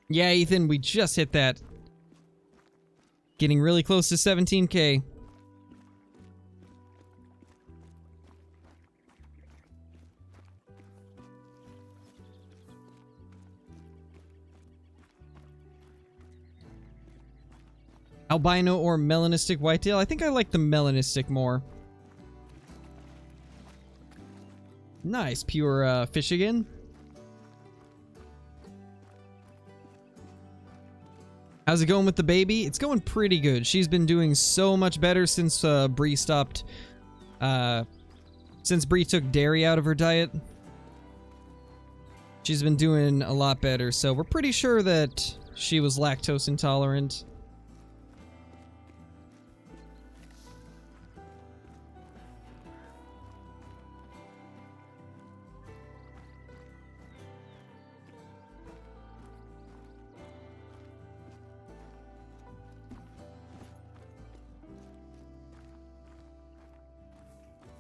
S1: Yeah, Ethan, we just hit that. Getting really close to 17K. Albino or melanistic whitetail? I think I like the melanistic more. Nice, pure fish again. How's it going with the baby? It's going pretty good. She's been doing so much better since Bree stopped. Since Bree took dairy out of her diet. She's been doing a lot better, so we're pretty sure that she was lactose intolerant.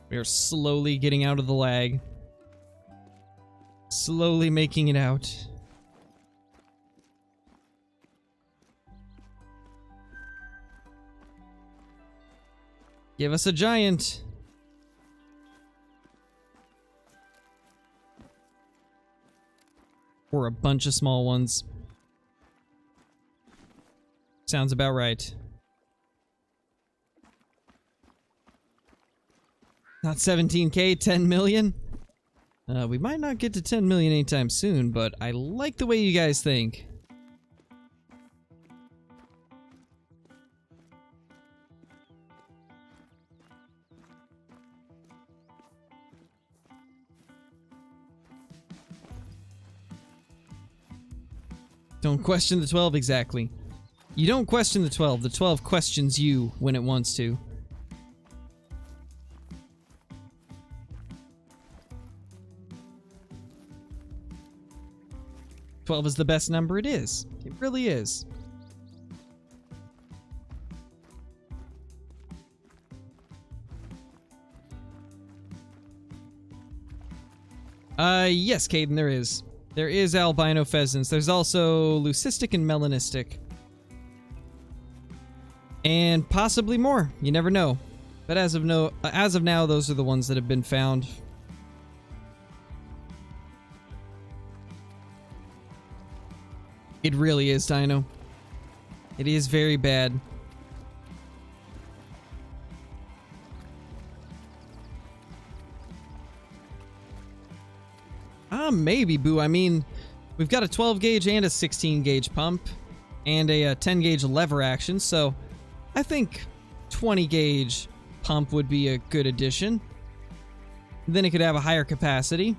S1: We are slowly getting out of the lag. Slowly making it out. Give us a giant. Or a bunch of small ones. Sounds about right. Not 17K, 10 million? We might not get to 10 million anytime soon, but I like the way you guys think. Don't question the 12 exactly. You don't question the 12 questions you when it wants to. "12 is the best number." It is. It really is. Yes, Caden, there is. There is albino pheasants. There's also leucistic and melanistic. And possibly more. You never know. But as of now, those are the ones that have been found. It really is, Dino. It is very bad. Maybe, Boo. I mean, we've got a 12 gauge and a 16 gauge pump, and a 10 gauge lever action, so I think 20 gauge pump would be a good addition. Then it could have a higher capacity.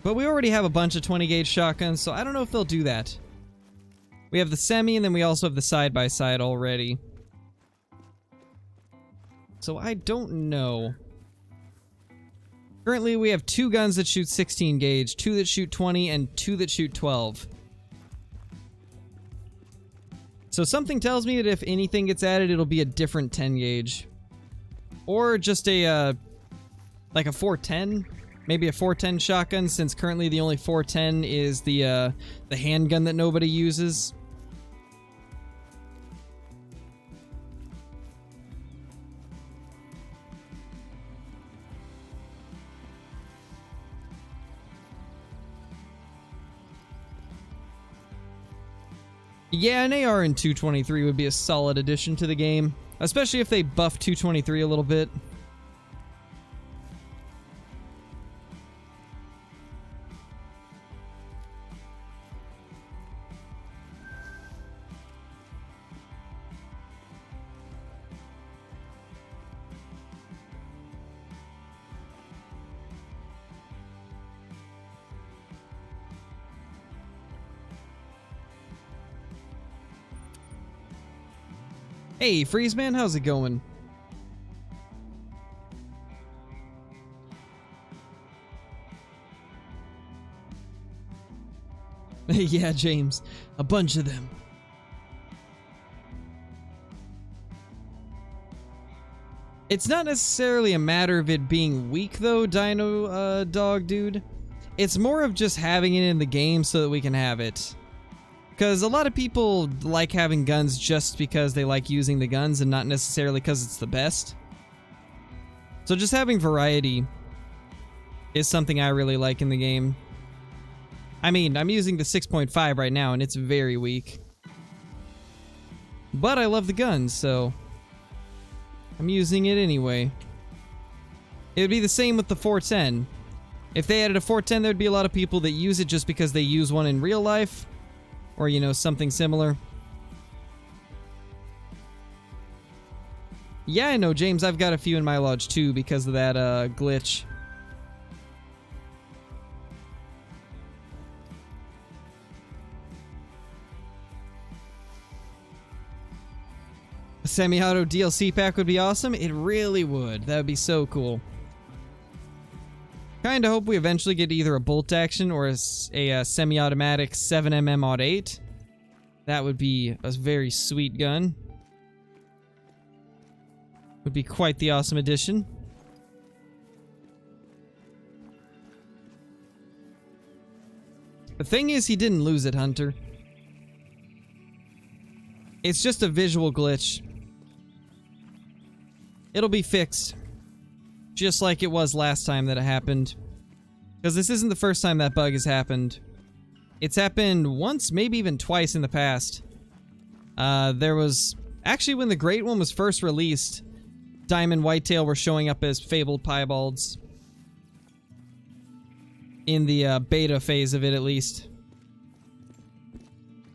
S1: But we already have a bunch of 20 gauge shotguns, so I don't know if they'll do that. We have the semi, and then we also have the side-by-side already. So I don't know. Currently, we have 2 guns that shoot 16 gauge, 2 that shoot 20, and 2 that shoot 12. So something tells me that if anything gets added, it'll be a different 10 gauge. Or just a, like a 410? Maybe a 410 shotgun, since currently the only 410 is the handgun that nobody uses. Yeah, an AR in 223 would be a solid addition to the game, especially if they buff 223 a little bit. Hey, Freeze Man, how's it going? Yeah, James, a bunch of them. It's not necessarily a matter of it being weak, though, Dino Dog Dude. It's more of just having it in the game so that we can have it. Because a lot of people like having guns just because they like using the guns and not necessarily because it's the best. So just having variety is something I really like in the game. I mean, I'm using the 6.5 right now and it's very weak. But I love the guns, so I'm using it anyway. It would be the same with the 410. If they added a 410, there'd be a lot of people that use it just because they use one in real life. Or, you know, something similar. Yeah, I know, James. I've got a few in my lodge, too, because of that, glitch. A semi-auto DLC pack would be awesome. It really would. That would be so cool. Kinda hope we eventually get either a bolt action or a semi-automatic 7mm Aud 8. That would be a very sweet gun. Would be quite the awesome addition. The thing is, he didn't lose it, Hunter. It's just a visual glitch. It'll be fixed. Just like it was last time that it happened. Because this isn't the first time that bug has happened. It's happened once, maybe even twice in the past. There was... Actually, when the Great One was first released, Diamond Whitetail were showing up as fabled piebalds. In the beta phase of it, at least.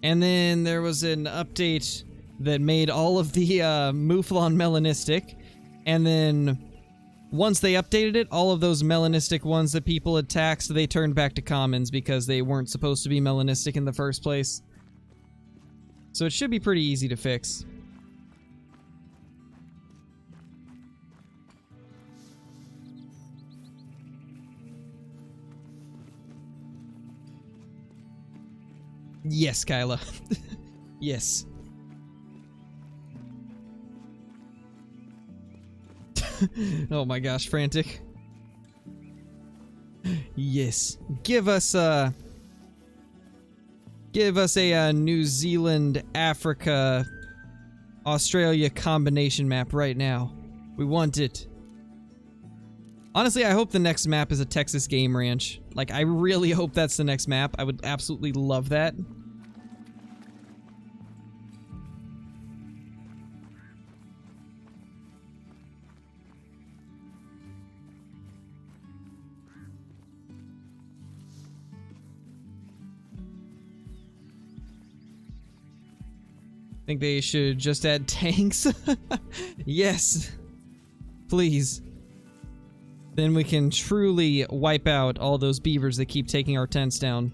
S1: And then there was an update that made all of the Mouflon melanistic. And then once they updated it, all of those melanistic ones that people had taxed, they turned back to commons because they weren't supposed to be melanistic in the first place. So it should be pretty easy to fix. Yes, Kyla. Yes. Oh my gosh, frantic. Yes. Give us a New Zealand, Africa, Australia combination map right now. We want it. Honestly, I hope the next map is a Texas Game Ranch. Like, I really hope that's the next map. I would absolutely love that. Think they should just add tanks? Yes. Please. Then we can truly wipe out all those beavers that keep taking our tents down.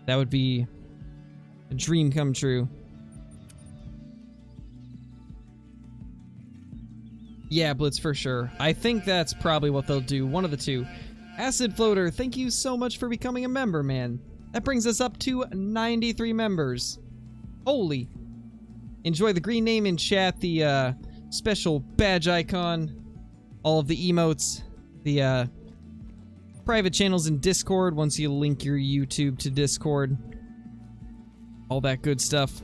S1: That would be a dream come true. Yeah, Blitz, for sure. I think that's probably what they'll do. One of the two. Acid Floater, thank you so much for becoming a member, man. That brings us up to 93 members. Holy. Enjoy the green name in chat, the special badge icon, all of the emotes, the private channels in Discord once you link your YouTube to Discord. All that good stuff.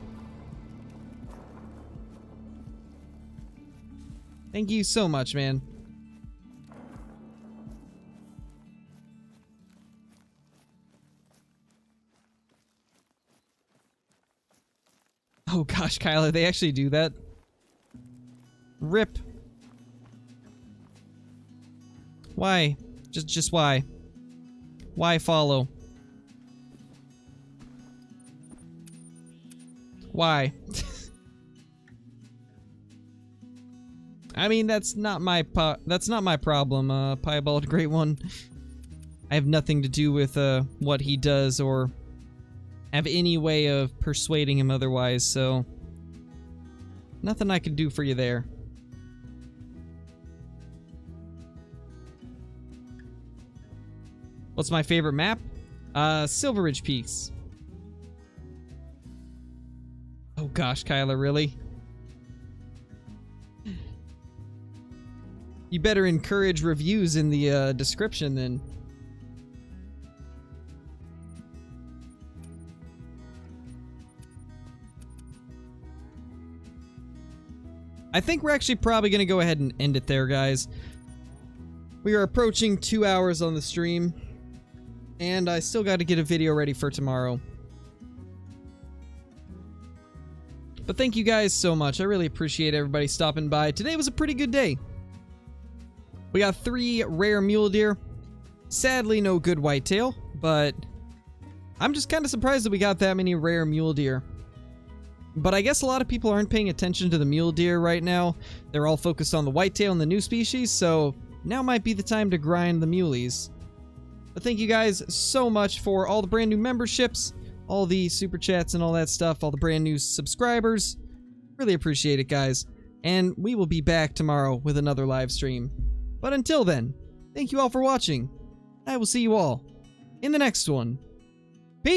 S1: Thank you so much, man. Oh gosh, Kyla, they actually do that? RIP. Why? Just why? Why follow? Why? I mean, that's not my problem, Piebald Great One. I have nothing to do with what he does or have any way of persuading him otherwise, so nothing I can do for you there. What's my favorite map? Silver Ridge Peaks. Oh gosh, Kyla, really? You better encourage reviews in the description then. I think we're actually probably going to go ahead and end it there, guys. We are approaching 2 hours on the stream, and I still got to get a video ready for tomorrow. But thank you guys so much. I really appreciate everybody stopping by. Today was a pretty good day. We got 3 rare mule deer. Sadly, no good whitetail, but I'm just kind of surprised that we got that many rare mule deer. But I guess a lot of people aren't paying attention to the mule deer right now. They're all focused on the whitetail and the new species, so now might be the time to grind the muleys. But thank you guys so much for all the brand new memberships, all the super chats and all that stuff, all the brand new subscribers. Really appreciate it, guys. And we will be back tomorrow with another live stream. But until then, thank you all for watching. I will see you all in the next one.